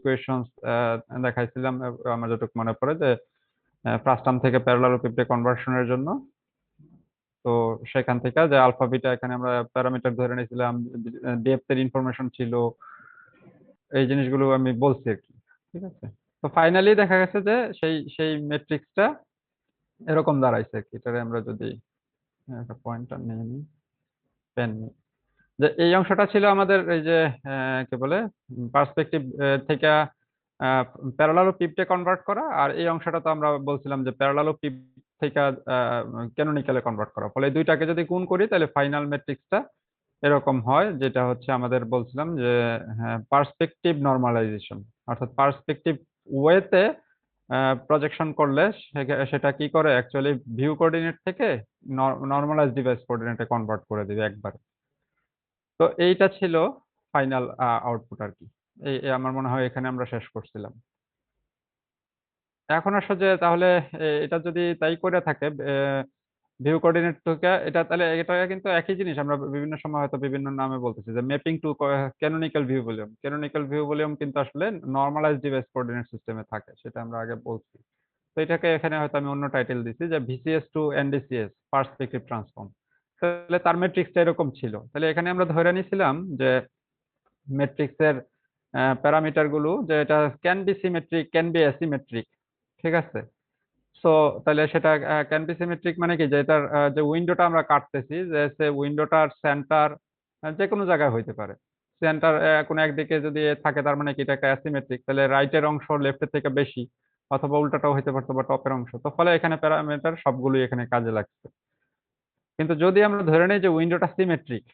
Equations দেখাইছিলাম আমার যতটুকু মনে পড়ে, যে ফ্রাস্টাম থেকে প্যারালালোপিপটে কনভার্সনের জন্য। তো সেখান থেকে যে আলফা বিটা এখানে আমরা প্যারামিটার ধরে নিয়েছিলাম, ডেপথের ইনফরমেশন ছিল, এই জিনিসগুলো আমি বলছি আর কি। ঠিক আছে, তো ফাইনালি দেখা গেছে যে সেই সেই ম্যাট্রিক্সটা এরকম দাঁড়াইছে আর কি। এটারে আমরা যদি একটা পয়েন্টার নিয়ে নিই, পেন নিই, যে এই অংশটা ছিল আমাদের এই যে কি বলে পার্সপেক্টিভ থেকে প্যারালালোপিপটে কনভার্ট করা, আর এই অংশটা তো আমরা বলছিলাম যে প্যারালালোপিপ থেকে ক্যানোনিক্যালে কনভার্ট করা। ফলে এই দুইটাকে যদি গুণ করি তাহলে ফাইনাল ম্যাট্রিক্সটা এরকম হয়, যেটা হচ্ছে আমাদের বলছিলাম যে পার্সপেক্টিভ নর্মালাইজেশন, অর্থাৎ পার্সপেক্টিভ ওয়েতে প্রজেকশন করলে সেটা কি করে অ্যাকচুয়ালি ভিউ কোঅর্ডিনেট থেকে নর্মালাইজ ডিভাইস কোঅর্ডিনেটে কনভার্ট করে দিবে একবার। তো এইটা ছিল ফাইনাল আউটপুট আর কি। এই আমার মনে হয় এখানে আমরা শেষ করছিলাম। এখন আসলে যে তাহলে এটা যদি তাই করে থাকে ভিউ কোঅর্ডিনেট থেকে, এটা তাহলে এটা কিন্তু একই জিনিস, আমরা বিভিন্ন সময় হয়তো বিভিন্ন নামে বলতেছি, যে mapping to canonical view volume. Canonical view volume কিন্তু আসলে নর্মালাইজড ডিভাইস কোঅর্ডিনেট সিস্টেমে থাকে, সেটা আমরা আগে বলছি। তো এটাকে এখানে হয়তো আমি অন্য টাইটেল দিছি, যে ভিসিএস টু এনডিসিএস পার্সপেক্টিভ ট্রান্সফর্ম। তাহলে তার ম্যাট্রিক্সটা এরকম ছিল। তাহলে এখানে আমরা ধরে নিছিলাম যে ম্যাট্রিক্সের প্যারামিটার গুলো, যে এটা can be symmetric, can be asymmetric. ঠিক আছে, সো তাহলে সেটা ক্যান বি সিমেট্রিক মানে কি, যে এটার যে উইন্ডোটা আমরা কাটতেছি, যে সে উইন্ডোটার সেন্টার যে কোনো জায়গায় হইতে পারে। সেন্টার কোনো একদিকে যদি থাকে, তার মানে কি এটা অ্যাসিমেট্রিক, তাহলে রাইটের অংশ লেফটের থেকে বেশি, অথবা উল্টাটাও হইতে পারতো বা টপের অংশ। তো ফলে এখানে প্যারামিটার সবগুলোই এখানে কাজে লাগছে। কিন্তু যদি আমরা ধরে নিই যে উইন্ডোটা সিমেট্রিক,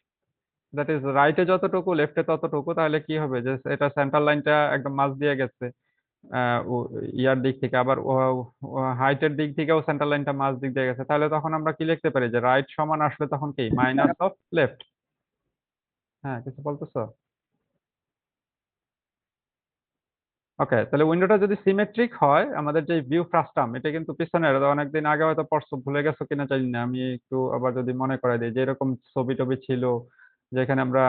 দ্যাট ইজ রাইটে যতটুকু লেফটে ততটুকু, তাহলে কি হবে, যে এটা সেন্টার লাইনটা একদম মাঝ দিয়ে গেছে ইয়ার দিক থেকে, আবার হাইটের দিক থেকেও সেন্টার লাইনটা মাঝ দিক দিয়ে গেছে, তাহলে তখন আমরা কি লিখতে পারি, যে রাইট সমান আসলে তখন কি মাইনাস অফ লেফট। হ্যাঁ, কিছু বলতেছো? ওকে, তাহলে উইন্ডোটা যদি সিমেট্রিক হয়, আমাদের যে ভিউ ফ্রাস্টাম, এটা কিন্তু পিছনের অনেকদিন আগে হয়তো পড়ছো, ভুলে গেছো কিনা জানি না, আমি একটু আবার যদি মনে করাই দিই, যে এরকম ছবি টবি ছিল, যেখানে আমরা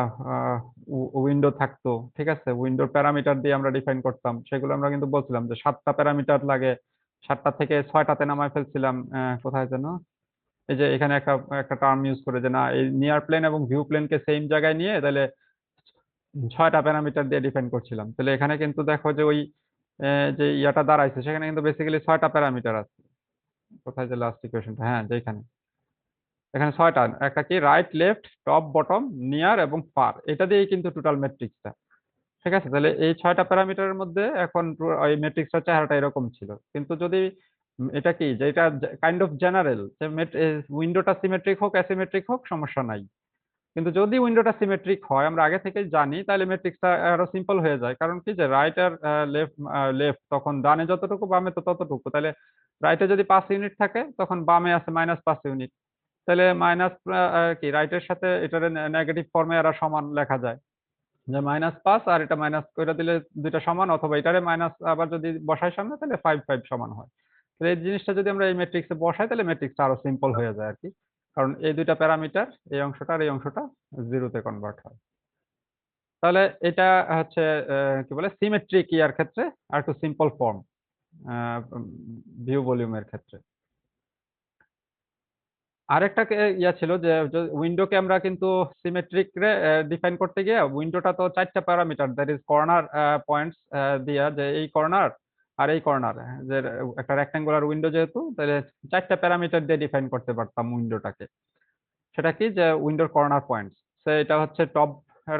উইন্ডো থাকতো। ঠিক আছে, উইন্ডোর প্যারামিটার দিয়ে আমরা ডিফাইন করতাম, সেগুলো আমরা কিন্তু বলছিলাম যে 7টা প্যারামিটার লাগে, 7টা থেকে 6টাতে নামায় ফেলছিলাম। কোথায় যেন, এই যে এখানে একটা একটা টার্ম ইউজ করে, যে না এই নিয়ার প্লেন এবং ভিউ প্লেনকে সেম জায়গায় নিয়ে তাহলে 6টা প্যারামিটার দিয়ে ডিফাইন করছিলাম। তাহলে এখানে কিন্তু দেখো যে ওই যে ইয়াটা দাঁড়াইছে, সেখানে কিন্তু বেসিক্যালি 6টা প্যারামিটার আছে। কোথায় যে লাস্ট ইকুয়েশনটা, হ্যাঁ যেখানে, এখানে 6টা, একটা কি right left top bottom near এবং ফার, এটা দিয়েই কিন্তু টোটাল ম্যাট্রিক্সটা। ঠিক আছে, তাহলে এই 6টা প্যারামিটারের মধ্যে এখন ওই ম্যাট্রিক্সটার চেহারাটা এরকম ছিল। কিন্তু যদি এটা কি, যে এটা কাইন্ড অফ জেনারেল, যে উইন্ডোটা সিমেট্রিক হোক অ্যাসিমেট্রিক হোক সমস্যা নাই। কিন্তু যদি উইন্ডোটা সিমেট্রিক হয়, আমরা আগে থেকে জানি, তাহলে ম্যাট্রিক্সটা আরো সিম্পল হয়ে যায়। কারণ কি, যে রাইট আর লেফট, লেফট তখন ডানে যতটুকু, বামে তো ততটুকু। তাহলে রাইটে যদি 5 ইউনিট থাকে, তখন বামে আছে -5 ইউনিট। তাহলে মাইনাস কি রাইটের সাথে এটার নেগেটিভ ফর্মে এরা সমান লেখা যায়, যে -5, আর এটা মাইনাস করে দিলে দুইটা সমান, অথবা এটারে মাইনাস আবার যদি বসাই সামনে, তাহলে 5 সমান হয়। তো এই জিনিসটা যদি আমরা এই ম্যাট্রিক্সে বসাই, তাহলে ম্যাট্রিক্সটা আরো সিম্পল হয়ে যায় আর কি। কারণ এই দুইটা প্যারামিটার, এই অংশটা আর এই অংশটা জিরোতে কনভার্ট হয়। তাহলে এটা হচ্ছে কি বলে সিমেট্রিক ইয়ার ক্ষেত্রে আর একটু সিম্পল ফর্ম ভিউ ভলিউমের ক্ষেত্রে। আরেকটা ইয়া ছিল, যে উইন্ডোকে আমরা কিন্তু সিমেট্রিক রে ডিফাইন করতে গিয়ে, উইন্ডোটা তো 4টা parameter, that is corner points দিয়া, যে এই কর্নার আর এই কর্নার, যে একটা রেক্টাঙ্গুলার উইন্ডো যেহেতু, তাহলে 4টা প্যারামিটার দিয়ে ডিফাইন করতে পারতাম উইন্ডোটাকে। সেটা কি, যে উইন্ডোর কর্নার পয়েন্টস, সে এটা হচ্ছে টপ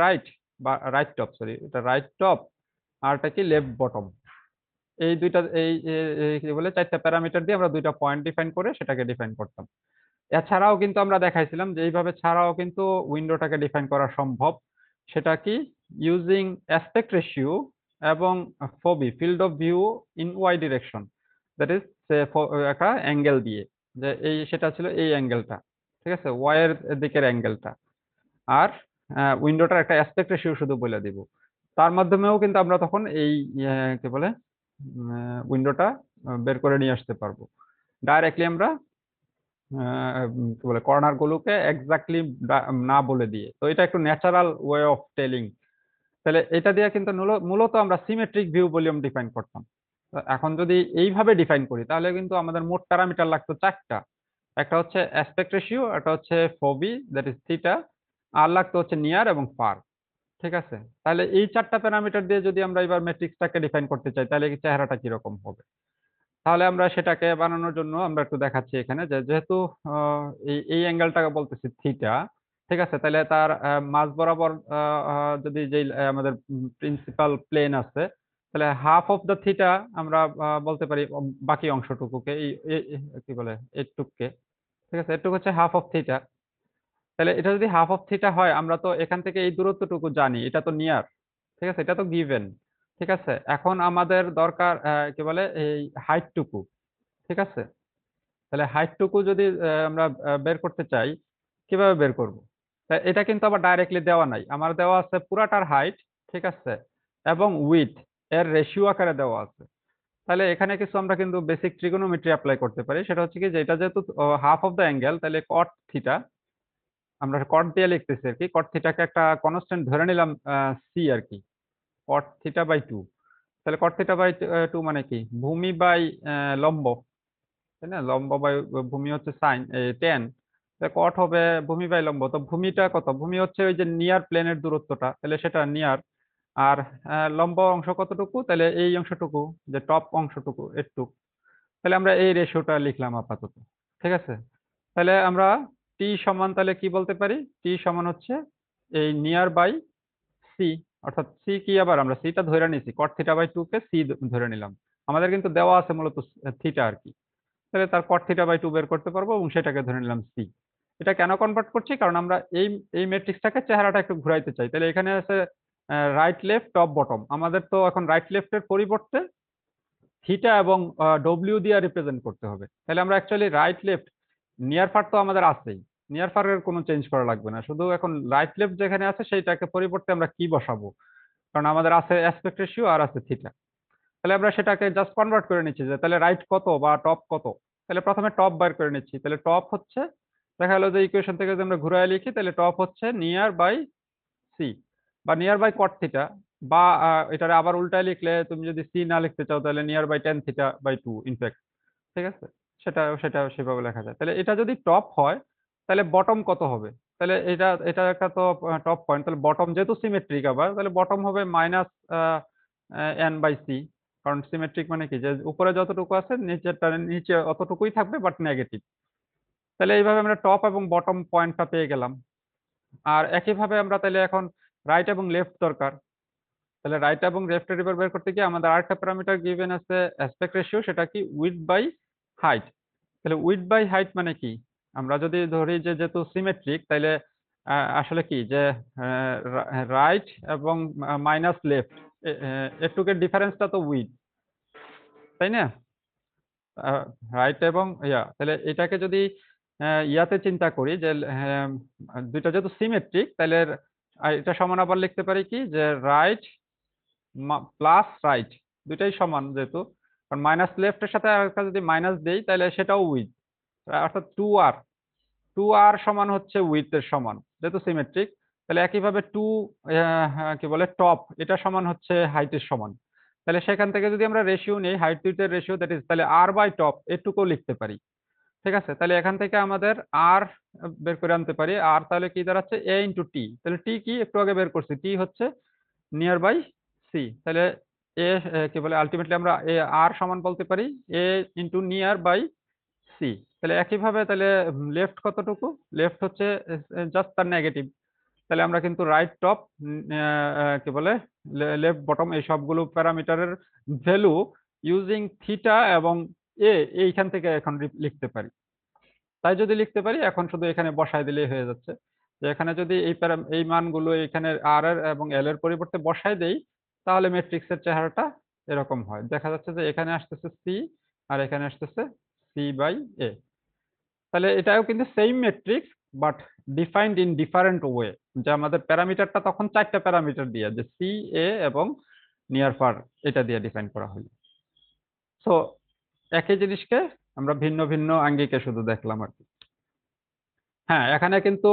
রাইট, বা রাইট টপ, সরি এটা রাইট টপ, আর এটা কি লেফট বটম। এই দুইটা কি বলে 4টা প্যারামিটার দিয়ে আমরা দুইটা পয়েন্ট ডিফাইন করে সেটাকে ডিফাইন করতাম। এছাড়াও কিন্তু আমরা দেখাইছিলাম যে এইভাবে ছাড়াও কিন্তু উইন্ডোটাকে ডিফাইন করা সম্ভব। সেটা কি, ইউজিং অ্যাসপেক্ট রেশিও এবং ফবি field of view in y direction, that is একটা অ্যাঙ্গেল দিয়ে, যে এই সেটা ছিল এই অ্যাঙ্গেলটা। ঠিক আছে, ওয়াই এর দিকের অ্যাঙ্গেলটা, আর উইন্ডোটার একটা অ্যাসপেক্ট রেশিও শুধু বলে দিব। তার মাধ্যমেও কিন্তু আমরা তখন এই কি বলে উইন্ডোটা বের করে নিয়ে আসতে পারবো। ডাইরেক্টলি আমরা কি বলে কর্নার গুলোকে এক্স্যাক্টলি না বলে দিয়ে। তো এটা একটু ন্যাচারাল ওয়ে অফ টেলিং তাহলে এটা দিয়ে কিন্তু মূলত আমরা সিমেট্রিক ভিউ ভলিউম ডিফাইন করতাম। তো এখন যদি এইভাবে ডিফাইন করি তাহলে কিন্তু আমাদের মোট প্যারামিটার লাগতো চারটা। একটা হচ্ছে অ্যাসপেক্ট রেশিও, একটা হচ্ছে ফবি দ্যাট ইজ থিটা, আর লাগতো হচ্ছে নিয়ার এবং ফার। ঠিক আছে, তাহলে এই চারটা প্যারামিটার দিয়ে যদি আমরা এবার ম্যাট্রিক্সটাকে ডিফাইন করতে চাই তাহলে কি চেহারাটা কিরকম হবে। তাহলে আমরা সেটাকে বানানোর জন্য আমরা একটু দেখাচ্ছি এখানে যে যেহেতু এই এই অ্যাঙ্গেলটাকে বলতেছি থিটা। ঠিক আছে, তাহলে তার মাঝ বরাবর যদি যেই আমাদের প্রিন্সিপাল প্লেন আছে, তাহলে হাফ অফ দ্য থিটা আমরা বলতে পারি বাকি অংশটুকুকে কি বলে এইটুককে। ঠিক আছে, এটুকু হচ্ছে হাফ অফ থিটা। তাহলে এটা যদি হাফ অফ থিটা হয় আমরা তো এখান থেকে এই দূরত্বটুকু জানি, এটা তো নিয়ার। ঠিক আছে, এটা তো গিভেন। ঠিক আছে, এখন আমাদের দরকার কি বলে এই হাইটটুকু। ঠিক আছে, তাহলে হাইটটুকু যদি আমরা বের করতে চাই, কিভাবে বের করব। তা এটা কিন্তু আবার ডাইরেক্টলি দেওয়া নাই, আমার দেওয়া আছে পুরাটার হাইট। ঠিক আছে, এবং উইথ এর রেশিও আকারে দেওয়া আছে। তাহলে এখানে কিছু আমরা কিন্তু বেসিক ট্রিগোনোমেট্রি অ্যাপ্লাই করতে পারি, সেটা হচ্ছে কি যে এটা যেহেতু হাফ অফ দ্য অ্যাঙ্গেল, তাহলে কট থিটা, আমরা কট দিয়ে লিখতেছি আর কি, কট থিটাকে একটা কনস্ট্যান্ট ধরে নিলাম সি আর কি, কট থিটা বাই টু। তাহলে কট থিটা বাই টু মানে কি ভূমি বাই লম্ব, তাই না? লম্ব বাই ভূমি হচ্ছে সাইন টেন। কট হবে ভূমি বাই লম্ব, তো ভূমিটা কত, ভূমি হচ্ছে ওই যে নিয়ার প্লেনের দূরত্বটা, তাহলে সেটা নিয়ার। আর লম্ব অংশ কতটুকু, তাহলে এই অংশটুকু, যে টপ অংশটুকু এটুকু। তাহলে আমরা এই রেশিওটা লিখলাম আপাতত। ঠিক আছে, তাহলে আমরা টি সমান তাহলে কি বলতে পারি, টি সমান হচ্ছে এই নিয়ার বাই সি। অর্থাৎ সি কি, আবার আমরা সিটা ধরে নিছি, কট থিটা বাই টু কে সি ধরে নিলাম। আমাদের কিন্তু দেওয়া আছে মূলত থিটা আর কি। তাহলে তার কট থিটা বাই টু বের করতে পারবো এবং সেটাকে ধরে নিলাম সি। এটা কেন কনভার্ট করছি, কারণ আমরা এই এই ম্যাট্রিক্সটাকে চেহারাটা একটু ঘুরাইতে চাই। তাহলে এখানে আছে রাইট লেফট টপ বটম, আমাদের তো এখন রাইট লেফটের পরিবর্তে থিটা এবং ডব্লিউ দিয়ে রিপ্রেজেন্ট করতে হবে। তাহলে আমরা actually right left, near far তো আমাদের আছেই, নিয়ার ফারের কোনো চেঞ্জ করা লাগবে না, শুধু এখন রাইট লেফট যেখানে আছে সেইটাকে পরিবর্তে আমরা কি বসাবো, কারণ আমাদের আছে অ্যাসপেক্ট রেশিও আর আছে থিটা। তাহলে আমরা সেটাকে জাস্ট কনভার্ট করে নিচ্ছি যে তাহলে রাইট কত বা টপ কত। তাহলে প্রথমে টপ বার করে নিচ্ছি, তাহলে টপ হচ্ছে, দেখা গেলো যে ইকুয়েশন থেকে যদি আমরা ঘুরায় লিখি তাহলে টপ হচ্ছে নিয়ার বাই সি, বা নিয়ার বাই কট থিটা, বা এটারে আবার উল্টায় লিখলে তুমি যদি সি না লিখতে চাও তাহলে near by ten theta by two in fact. ঠিক আছে, সেটা সেটা সেভাবে লেখা যায়। তাহলে এটা যদি টপ হয় তাহলে বটম কত হবে, তাহলে এটা এটা একটা তো টপ পয়েন্ট, তাহলে বটম যেহেতু সিমেট্রিক আবার, তাহলে বটম হবে মাইনাস এন বাই সি। কারণ সিমেট্রিক মানে কি যে উপরে যতটুকু আছে নিচেরটা নিচে অতটুকুই থাকবে বাট নেগেটিভ। তাহলে এইভাবে আমরা টপ এবং বটম পয়েন্টটা পেয়ে গেলাম। আর একইভাবে আমরা তাহলে এখন রাইট এবং লেফট দরকার। তাহলে রাইট এবং লেফট এর বের করতে গিয়ে আমাদের আরেকটা প্যারামিটার গিভেন আছে অ্যাসপেক্ট রেশিও, সেটা কি উইডথ বাই হাইট। তাহলে উইডথ বাই হাইট মানে কি, আমরা যদি ধরি যে যেহেতু সিমেট্রিক, তাহলে আসলে কি যে রাইট এবং মাইনাস লেফট এটুকের ডিফারেন্সটা তো উইডথ, তাই না? রাইট এবং তাহলে এটাকে যদি ইয়াতে চিন্তা করি যে দুইটা যেহেতু সিমেট্রিক, তাহলে এটা সমান আবার লিখতে পারি কি যে রাইট প্লাস রাইট, দুইটাই সমান যেহেতু, কারণ মাইনাস লেফটের সাথে আরেকটা যদি মাইনাস দেই তাহলে সেটাও উইথ, অর্থাৎ টু আর, টু আর সমান হচ্ছে উইথ এর সমান যেহেতু সিমেট্রিক। তাহলে একইভাবে টু কি বলে টপ, এটা সমান হচ্ছে হাইটের সমান। তাহলে সেখান থেকে যদি আমরা রেশিও নেই হাইট টু এর রেশিও, দ্যাট ইজ তাহলে আর বাই টপ এটুকু লিখতে পারি। ঠিক আছে, তাহলে এখান থেকে আমাদের আর বের করে আনতে পারি। আর তাহলে কি দাঁড়াচ্ছে এ ইন্টু টি, তাহলে টি কি একটু আগে বের করছি, টি হচ্ছে নিয়ার বাই সি। তাহলে এ কি বলে আলটিমেটলি আমরা এ আর সমান বলতে পারি এ ইন্টু নিয়ার বাই সি। তাহলে একইভাবে তাহলে লেফট কতটুকু, লেফট হচ্ছে জাস্ট তার নেগেটিভ। তাহলে আমরা কিন্তু রাইট টপ কি বলে লেফট বটম এই সবগুলো প্যারামিটারের ভ্যালু ইউজিং থিটা এবং এ এইখান থেকে এখন লিখতে পারি। তাই যদি লিখতে পারি এখন শুধু এখানে বসায় দিলেই হয়ে যাচ্ছে, যে এখানে যদি এই মানগুলো এখানে আর এর এবং এল এর পরিবর্তে বসায় দেই তাহলে ম্যাট্রিক্সের চেহারাটা এরকম হয়। দেখা যাচ্ছে যে এখানে আসতেছে সি আর এখানে আসতেছে সি বাই এ। তাহলে এটাও কিন্তু same matrix but defined in different way, যে আমাদের প্যারামিটারটা তখন চারটা প্যারামিটার দিয়ে, যে সি এ এবং নিয়ার ফার এটা দিয়ে ডিফাইন করা হলো। সো একই জিনিসকে আমরা ভিন্ন ভিন্ন আঙ্গিকে শুধু দেখলাম আর কি। হ্যাঁ, এখানে কিন্তু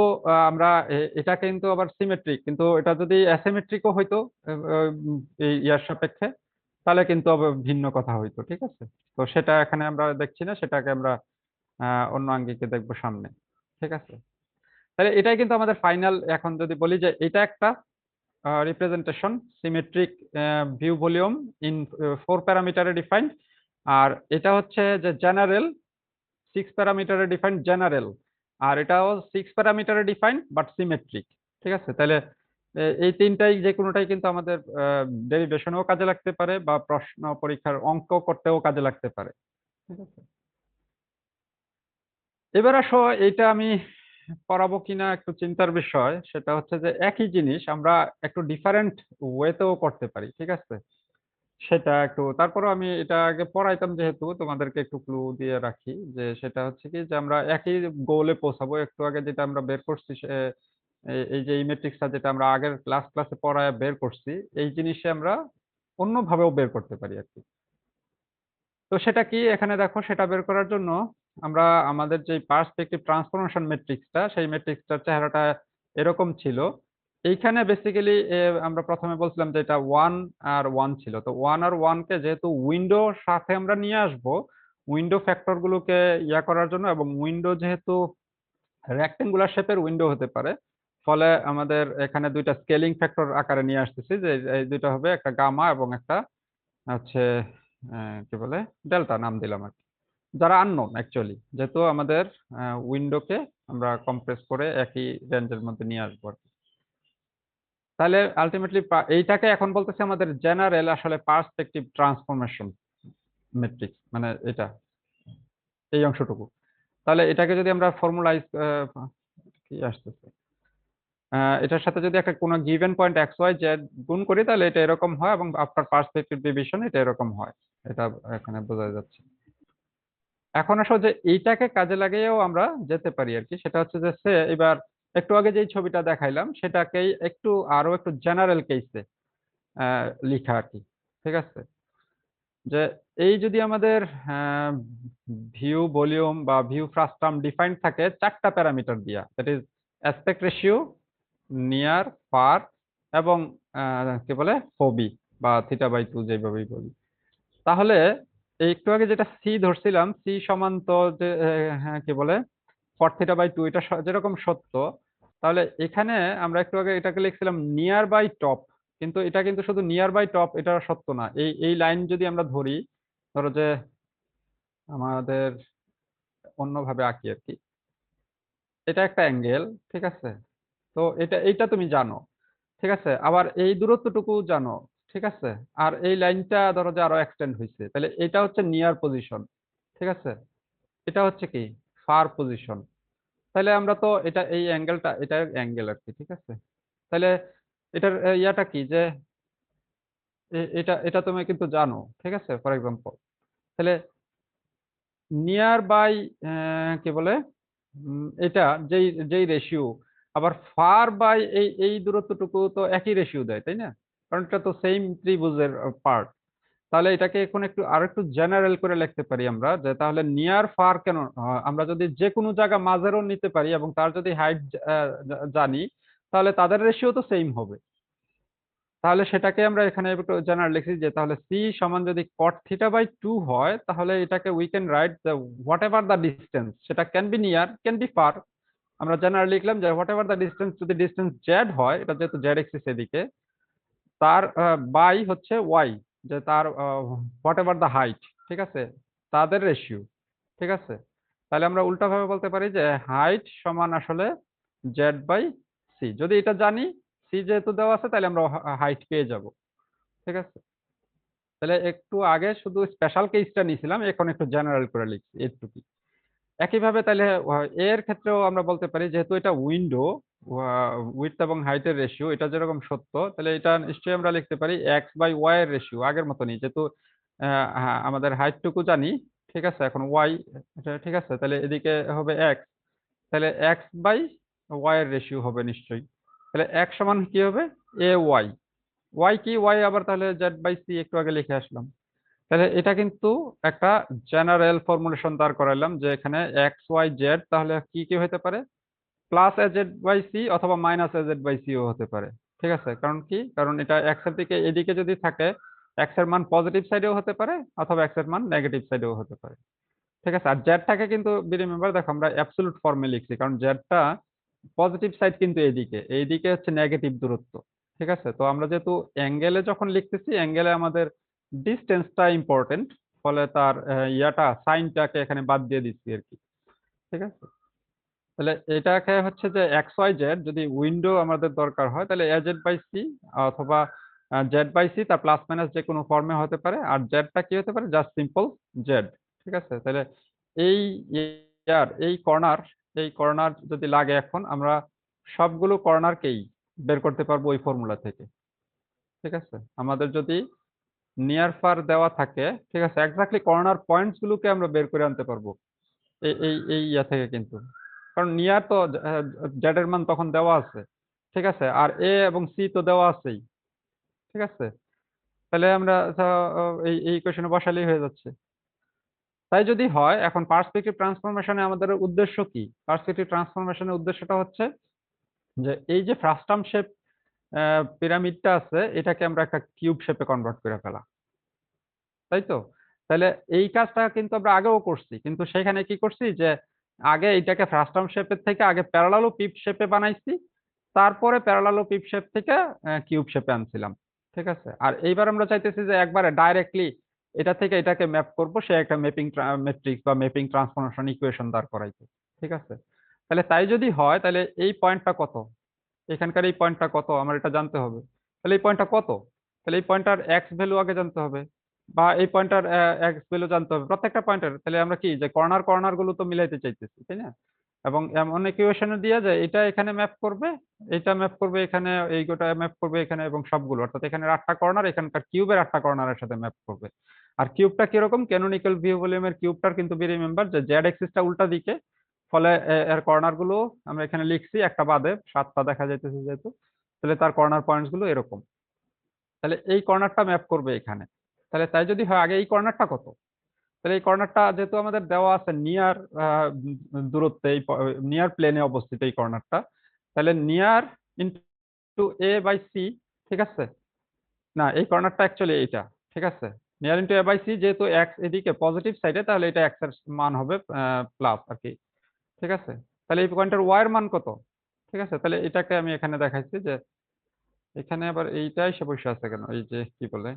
আমরা এটা কিন্তু আবার সিমেট্রিক, কিন্তু এটা যদি অ্যাসিমেট্রিকও হইতো এই ইয়ার সাপেক্ষে, তাহলে কিন্তু আবার ভিন্ন কথা হইতো, ঠিক আছে। তো সেটা এখানে আমরা দেখছি না, সেটাকে আমরা অন্য আঙ্গিকে দেখবো সামনে, ঠিক আছে। তাহলে এটাই কিন্তু আমাদের ফাইনাল। এখন যদি বলি যে এটা একটা representation symmetric view volume in 4 প্যারামিটারে ডিফাইন্ড, আর এটা হচ্ছে যে জেনারেল 6 প্যারামিটারে ডিফাইন্ড জেনারেল, আর এটাও 6 প্যারামিটারে ডিফাইন্ড বাট সিমেট্রিক, ঠিক আছে। তাহলে এই তিনটাই যে কোনোটাই কিন্তু আমাদের ডেরিভেশনেও কাজে লাগতে পারে বা প্রশ্ন পরীক্ষার অঙ্ক করতেও কাজে লাগতে পারে, ঠিক আছে। এবার আসো, এইটা আমি পড়াবো কিনা একটু চিন্তার বিষয়। সেটা হচ্ছে যে একই জিনিস আমরা একটু ডিফারেন্ট ওয়েতেও করতে পারি, ঠিক আছে। সেটা একটু তারপরও আমি এটা আগে পড়াইতাম, যেহেতু তোমাদেরকে একটু ক্লু দিয়ে রাখি যে সেটা হচ্ছে কি যে আমরা একই গোলে পৌঁছাবো। একটু আগে যেটা আমরা বের করছি এই যে এই ম্যাট্রিক্সটা যেটা আমরা আগের ক্লাসে পড়ায় বের করছি, এই জিনিসে আমরা অন্যভাবেও বের করতে পারি আর কি। তো সেটা কি এখানে দেখো, সেটা বের করার জন্য আমরা আমাদের যে পার্সপেক্টিভ ট্রান্সফরমেশন ম্যাট্রিক্সটা, সেই ম্যাট্রিক্সটার চেহারাটা এরকম ছিল। এইখানে বেসিক্যালি আমরা প্রথমে বলছিলাম যে এটা 1 আর 1 ছিল। তো 1 আর 1 কে যেহেতু উইন্ডোর সাথে আমরা নিয়ে আসব, উইন্ডো ফ্যাক্টর গুলোকে ইয়া করার জন্য, এবং উইন্ডো যেহেতু রেক্টেঙ্গুলার শেপের উইন্ডো হতে পারে, ফলে আমাদের এখানে দুইটা স্কেলিং ফ্যাক্টর আকারে নিয়ে আসতেছি, যে এই দুইটা হবে একটা গামা এবং একটা হচ্ছে কি বলে ডেল্টা নাম দিলাম আর কি, যারা আননোন অ্যাকচুয়ালি, যেহেতু আমাদের উইন্ডোকে আমরা কম্প্রেস করে একই রেঞ্জের মধ্যে নিয়ে আসবো আর কি। তাহলে আলটিমেটলি এইটাকে এখন বলতেছে আমাদের জেনারেল আসলে পার্সপেক্টিভ ট্রান্সফরমেশন ম্যাট্রিক্স, মানে এটা এই অংশটুকু। তাহলে এটাকে যদি আমরা ফর্মুলাইজ কি আসতেছে, এটার সাথে যদি একটা কোনো given point X Y Z গুণ করি, তাহলে এটা এরকম হয়, এবং আফটার পার্সপেক্টিভ ডিভিশন এটা এরকম হয়। এটা এখানে বোঝা যাচ্ছে। এখন আসলে যে এইটাকে কাজে লাগিয়েও আমরা যেতে পারি আর কি। সেটা হচ্ছে যে এবার একটু আগে যেই ছবিটা দেখাইলাম সেটাকেই একটু আরো একটু জেনারেল কেসে লিখা আর কি, ঠিক আছে। যে এই যদি আমাদের ভিউ ভলিউম বা ভিউ ফ্রাস্টাম ডিফাইন্ড থাকে 4টা প্যারামিটার দিয়া, that is aspect ratio, near, far, এবং কি বলে ফোবি বা θ/2 যেভাবেই বলি। তাহলে এই একটু আগে যেটা সি ধরছিলাম, সি সমান তো যে হ্যাঁ কি বলে cot θ/2, এটা যেরকম সত্য, তাহলে এখানে আমরা একটু আগে এটাকে লিখছিলাম নিয়ার বাই টপ, কিন্তু এটা কিন্তু শুধু নিয়ার বাই টপ এটা সত্য না। এই এই লাইন যদি আমরা ধরি, ধরো যে আমাদের অন্যভাবে আঁকি আর কি, এটা একটা অ্যাঙ্গেল, ঠিক আছে। তো এটা এইটা তুমি জানো, ঠিক আছে। আবার এই দূরত্বটুকু জানো, ঠিক আছে। আর এই লাইনটা ধরো যে আরো এক্সটেন্ড হয়েছে, তাহলে এটা হচ্ছে নিয়ার পজিশন, ঠিক আছে। এটা হচ্ছে কি ফার পজিশন। তাহলে আমরা তো এটা এই অ্যাঙ্গেলটা, এটা অ্যাঙ্গেল আর কি, ঠিক আছে। তাহলে এটার ইয়াটা কি যে এটা এটা তুমি কিন্তু জানো, ঠিক আছে। ফর এক্সাম্পল, তাহলে নিয়ার বাই কি বলে এটা যেই যেই রেশিও, আবার ফার বাই এই এই দূরত্বটুকু তো একই রেশিও দেয়, তাই না? কারণ এটা তো সেম ত্রিভুজের পার্ট। তাহলে এটাকে এখন একটু আরেকটু জেনারেল করে লিখতে পারি আমরা, যে তাহলে নিয়ার ফার কেন আমরা যদি যে কোনো জায়গা মাঝেরও নিতে পারি এবং তার যদি হাইট জানি, তাহলে তাদের রেশিও তো সেম হবে। তাহলে সেটাকে আমরা এখানে একটু জেনারেল লিখি, যে তাহলে সি সমান যদি cot θ/2 হয়, তাহলে এটাকে we can write the whatever the distance, সেটা can be near can be far. আমরা জেনারেল লিখলাম যে হোয়াট এভার দ্য ডিস্টেন্স, যদি ডিস্টেন্স জেড হয়, এটা যেহেতু জেড এক্সিস এদিকে, তার বাই হচ্ছে ওয়াই, যে তার হোয়াট এভার দ্য হাইট, ঠিক আছে, তাদের রেশিও, ঠিক আছে। তাহলে আমরা উল্টাভাবে বলতে পারি যে হাইট সমান আসলে জেড বাই সি। যদি এটা জানি, সি যেহেতু দেওয়া আছে, তাহলে আমরা হাইট পেয়ে যাব, ঠিক আছে। তাহলে একটু আগে শুধু স্পেশাল কেসটা নিয়েছিলাম, এখন একটু জেনারেল করে লিখছি এইটুকু। একইভাবে তাহলে এর ক্ষেত্রেও আমরা বলতে পারি, যেহেতু এটা উইন্ডো, উইডথ এবং হাইটের রেশিও এটা যেরকম সত্য, তাহলে এটা নিশ্চয়ই আমরা লিখতে পারি এক্স বাই ওয়াই এর রেশিও আগের মতনই, যেহেতু হ্যাঁ, আমাদের হাইটটুকু জানি, ঠিক আছে। এখন ওয়াই, ঠিক আছে। তাহলে এদিকে হবে এক্স, তাহলে এক্স বাই ওয়াই এর রেশিও হবে নিশ্চয়ই। তাহলে এক্স সমান কি হবে এ ওয়াই, ওয়াই কি ওয়াই আবার তাহলে জেড বাই সি একটু আগে লিখে আসলাম। তাহলে এটা কিন্তু একটা জেনারেল ফর্মুলেশন দাঁড় করাইলাম, যে এখানে এক্স ওয়াই জেড তাহলে কি কি হতে পারে, প্লাস এজেড বাই সি অথবা মাইনাস এজেড বাই সিও হতে পারে। ঠিক আছে, কারণ কি, কারণ এটা এক্স এর দিকে এদিকে যদি থাকে, এক্স এর মান পজিটিভ সাইডেও হতে পারে অথবা এক্স এর মান নেগেটিভ সাইডেও হতে পারে। ঠিক আছে, আর জেডটাকে কিন্তু রিমেম্বার দেখো আমরা অ্যাবসলিউট ফর্মে লিখছি, কারণ জেডটা পজিটিভ সাইড কিন্তু এইদিকে, এইদিকে হচ্ছে নেগেটিভ দূরত্ব। ঠিক আছে, তো আমরা যেহেতু অ্যাঙ্গেলে যখন লিখতেছি, অ্যাঙ্গেলে আমাদের ডিস্টেন্সটা ইম্পর্টেন্ট, ফলে তার ইয়াটা সাইনটাকে এখানে বাদ দিয়ে দিচ্ছি আর কি। ঠিক আছে, তাহলে এটাকে হচ্ছে যে এক্স ওয়াই জেড যদি উইন্ডো আমাদের দরকার হয়, তাহলে এ জেড বাই সি অথবা জেড বাই সি, তার প্লাস মাইনাস যে কোনো ফর্মে হতে পারে। আর জেডটা কি হতে পারে, জাস্ট সিম্পল জেড। ঠিক আছে, তাহলে এই ইয়ার এই কর্নার যদি লাগে, এখন আমরা সবগুলো কর্নারকেই বের করতে পারবো ওই ফর্মুলা থেকে। ঠিক আছে, আমাদের যদি নিয়ার ফার দেওয়া থাকে, ঠিক আছে, এক্স্যাক্টলি কর্নার পয়েন্টস গুলোকে আমরা বের করে আনতে পারবো এই এই এই ইয়া থেকে কিন্তু, কারণ নিয়ার তো জেড এর মান তখন দেওয়া আছে। ঠিক আছে, আর এ এবং সি তো দেওয়া আছেই। ঠিক আছে, তাহলে আমরা এই এই ইকুয়েশনে বসালেই হয়ে যাচ্ছে। তাই যদি হয়, এখন পার্সপেক্টিভ ট্রান্সফরমেশনে আমাদের উদ্দেশ্য কি? পার্সপেক্টিভ ট্রান্সফরমেশনের উদ্দেশ্যটা হচ্ছে যে এই যে ফ্রাস্টাম শেপ পিরামিডটা আছে, এটাকে আমরা একটা কিউব শেপে কনভার্ট করে ফেলা। তাই তো? তাহলে এই কাজটা কিন্তু আমরা আগেও করছি, কিন্তু সেখানে কি করছি যে আগে এইটাকে ফ্রাস্টাম শেপের থেকে আগে প্যারালালোপিপ শেপে বানাইছি, তারপরে প্যারালালোপিপ শেপ থেকে কিউব শেপে আনছিলাম। ঠিক আছে, আর এইবার আমরা চাইতেছি যে একবারে ডাইরেক্টলি এটা থেকে এটাকে ম্যাপ করব, সে একটা ম্যাপিং ম্যাট্রিক্স বা ম্যাপিং ট্রান্সফরমেশন ইকুয়েশন দাঁড় করাইতে। ঠিক আছে, তাহলে তাই যদি হয়, তাহলে এই পয়েন্টটা কত, এখানকার এই পয়েন্টটা কত আমার এটা জানতে হবে। তাহলে এই পয়েন্টটা কত, তাহলে এই পয়েন্টটার এক্স ভ্যালু আগে জানতে হবে, বা এই পয়েন্টটার এক্স ভ্যালু জানতে হবে প্রত্যেকটা পয়েন্টের। তাহলে আমরা কি যে কর্নার কর্নার গুলো তো মিলাইতে চাইতেছি, তাই না? এবং এমন ইকুয়েশনে দিয়ে যায় এটা এখানে ম্যাপ করবে, এটা ম্যাপ করবে এখানে, এই গোটা ম্যাপ করবে এখানে, এবং সবগুলো অর্থাৎ এখানে 8টা কর্নার, এখানকার কিউবের 8টা কর্নারের সাথে ম্যাপ করবে। আর কিউবটা কিরকম, ক্যানোনিক্যাল ভিউ ভলিউমের কিউবটার কিন্তু বি রিমেম্বার যে জেড এক্সিসটা উল্টা দিকে, ফলে এর কর্নার গুলো আমরা এখানে লিখছি একটা বাদে, 7টা দেখা যাইতেছে যেহেতু, তাহলে তার কর্নার পয়েন্টস গুলো এরকম। তাহলে এই কর্নারটা ম্যাপ করবে এখানে। তাহলে তাই যদি হয়, আগে এই কর্নারটা কত, তাহলে এই কর্নারটা যেহেতু আমাদের দেওয়া আছে নিয়ার দূরত্বে, এই নিয়ার প্লেনে অবস্থিত এই কর্নারটা, তাহলে near into A by C. ঠিক আছে, না এই কর্নারটা অ্যাকচুয়ালি এইটা। ঠিক আছে, near into A by C, যেহেতু এক্স এদিকে পজিটিভ সাইডে, তাহলে এটা এক্স এর মান হবে প্লাস আর কি। ঠিক আছে, তাহলে এই পয়েন্টের ওয়াই এর মান কত? ঠিক আছে, তাহলে এটাকে আমি এখানে দেখাইছি যে এখানে আবার এইটাই সে বসে আছে কেন, এই যে কি বলে,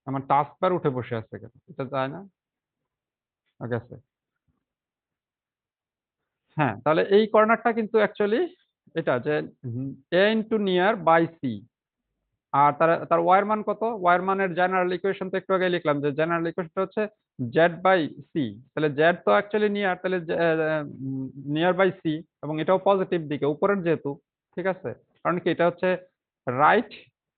আমার টাস্ক বার উঠে বসে আছে কেন, এটা যায় না, গেছে। হ্যাঁ, তাহলে এই কর্নারটা কিন্তু অ্যাকচুয়ালি এটা যে এ ইন্টু নিয়ার বাই সি, আর তার তার ওয়ার মান কত, ওয়ার মানের জেনারেল ইকুয়েশন তো একটু আগে লিখলাম, যে জেনারেল ইকুয়েশনটা হচ্ছে জেড বাই সি। তাহলে জেড তো অ্যাকচুয়ালি নিয়ার, তাহলে নিয়ার বাই সি, এবং এটাও পজিটিভ দিকে উপরের যেহেতু। ঠিক আছে, কারণ কি এটা হচ্ছে রাইট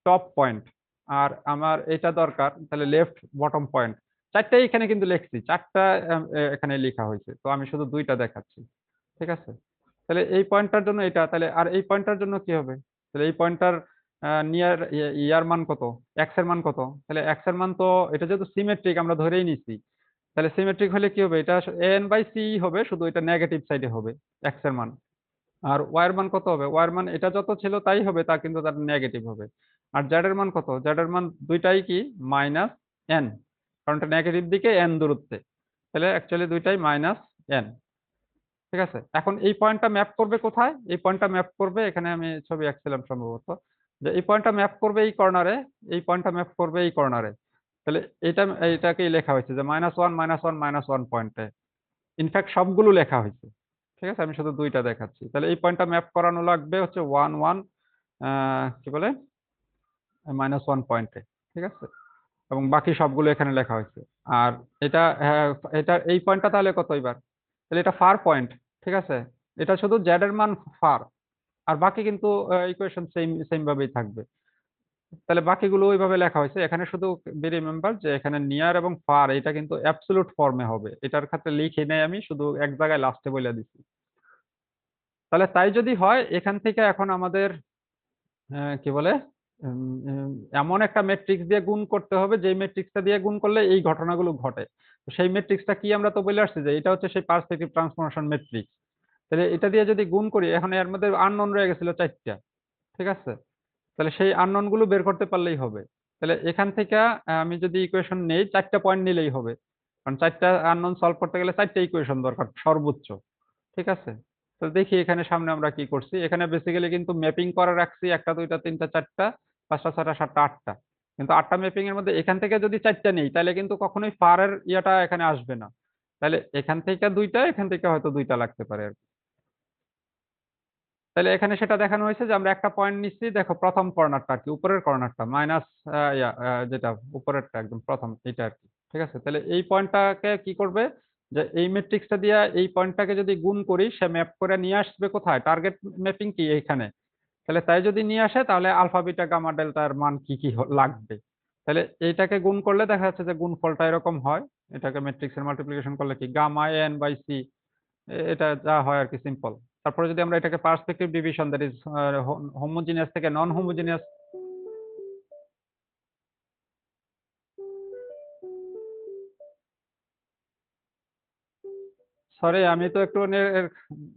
টপ পয়েন্ট, আর আমার এটা দরকার, তাহলে লেফট বটম পয়েন্ট। চারটাই এখানে কিন্তু লিখছি, চারটা এখানে লেখা হয়েছে, তো আমি শুধু দুইটা দেখাচ্ছি। ঠিক আছে, তাহলে এই পয়েন্টটার জন্য এটা, তাহলে আর এই পয়েন্টটার জন্য কি হবে, তাহলে এই পয়েন্টটার নিয়ার ইয়ার মান কত, এক্স এর মান কত, তাহলে এক্স এর মান তো, এটা যেহেতু সিমেট্রিক আমরা ধরেই নিছি, তাহলে সিমেট্রিক হলে কি হবে, এটা এন বাই সি হবে, শুধু এটা নেগেটিভ সাইডে হবে এক্স এর মান। আর ওয়াই এর মান কত হবে, ওয়াই এর মান এটা যত ছিল তাই হবে, তা কিন্তু তার নেগেটিভ হবে। আর জেড এর মান কত, জেড এর মান দুইটাই কি মাইনাস এন, কারণ এটা নেগেটিভ দিকে এন দূরত্বে, তাহলে অ্যাকচুয়ালি দুইটাই মাইনাস এন। ঠিক আছে, এখন এই পয়েন্টটা ম্যাপ করবে কোথায়, এই পয়েন্টটা ম্যাপ করবে এখানে, আমি ছবি আঁকছিলাম সম্ভবত, যে এই পয়েন্টটা ম্যাপ করবে এই কর্নারে, এই পয়েন্টটা ম্যাপ করবে এই কর্নারে। তাহলে এটা এইটাকেই লেখা হয়েছে যে -1 -1 -1 পয়েন্টে, ইনফ্যাক্ট সবগুলো লেখা হয়েছে। ঠিক আছে, আমি শুধু দুইটা দেখাচ্ছি। তাহলে এই পয়েন্টটা ম্যাপ করানো লাগবে হচ্ছে 1 1 কি বলে -1 পয়েন্টে। ঠিক আছে, এবং বাকি সবগুলো এখানে লেখা হয়েছে। আর এটা এটা এই পয়েন্টটা তাহলে কত এবার, তাহলে এটা ফার পয়েন্ট। ঠিক আছে, এটা শুধু জেড এর মান ফার, আর বাকি কিন্তু ইকুয়েশন সেম সেম ভাবেই থাকবে। তাহলে বাকিগুলো ওইভাবে লেখা হয়েছে, এখানে শুধু বি রিমেম্বার যে এখানে নিয়ার এবং ফার এটা কিন্তু অ্যাবসলিউট ফর্মে হবে, এটার ক্ষেত্রে লিখি নাই, আমি শুধু এক জায়গায় লাস্টে বলে দিচ্ছি। তাহলে তাই যদি হয়, এখান থেকে এখন আমাদের কি বলে উম, উম, এমন একটা ম্যাট্রিক্স দিয়ে গুণ করতে হবে, যে ম্যাট্রিক্সটা দিয়ে গুণ করলে এই ঘটনাগুলো ঘটে। তো সেই ম্যাট্রিক্সটা কি, আমরা তো বলে আসছি যে এটা হচ্ছে সেই পার্সপেক্টিভ ট্রান্সফরমেশন ম্যাট্রিক্স। তাহলে এটা দিয়ে যদি গুণ করি, এখন এর মধ্যে আননোন রয়ে গেছিল 4টা, ঠিক আছে? তাহলে সেই আননোন গুলো বের করতে পারলেই হবে। তাহলে এখান থেকে আমি যদি ইকুয়েশন নেই, 4টা পয়েন্ট নিলেই হবে, কারণ 4টা আননোন সলভ করতে গেলে 4টা ইকুয়েশন দরকার সর্বোচ্চ, ঠিক আছে? তো দেখি এখানে সামনে আমরা কি করছি। এখানে বেসিক্যালি কিন্তু ম্যাপিং করে রাখছি 1টা 2টা 3টা 4টা 5টা 6টা 7টা 8টা, কিন্তু 8টা ম্যাপিং এর মধ্যে এখান থেকে যদি 4টা নেই তাহলে কিন্তু কখনোই ফারের ইয়াটা এখানে আসবে না। তাহলে এখান থেকে 2টা, এখান থেকে হয়তো 2টা লাগতে পারে আর কি। তাহলে এখানে সেটা দেখানো হয়েছে যে আমরা একটা পয়েন্ট নিচ্ছি, দেখো প্রথম কর্নারটা আর কি, উপরের কর্নারটা মাইনাস, যেটা উপরেরটা একদম প্রথম এটা আর কি, ঠিক আছে? তাহলে এই পয়েন্টটাকে কি করবে, যে এই ম্যাট্রিক্সটা দিয়ে এই পয়েন্টটাকে যদি গুণ করি, সে ম্যাপ করে নিয়ে আসবে কোথায়, টার্গেট ম্যাপিং কি এইখানে। তাহলে তাই যদি নিয়ে আসে তাহলে আলফা বিটা গামা ডেল্টার মান কি কি লাগবে। তাহলে এইটাকে গুণ করলে দেখা যাচ্ছে যে গুণফলটা এরকম হয়। এটাকে ম্যাট্রিক্সের মাল্টিপ্লিকেশন করলে কি গামা এন বাই সি, এটা যা হয় আর কি, সিম্পল। তারপরে যদি আমরা এটাকে perspective division, that is homogeneous থেকে নন হোমোজিনিয়াস। সরি, আমি তো একটু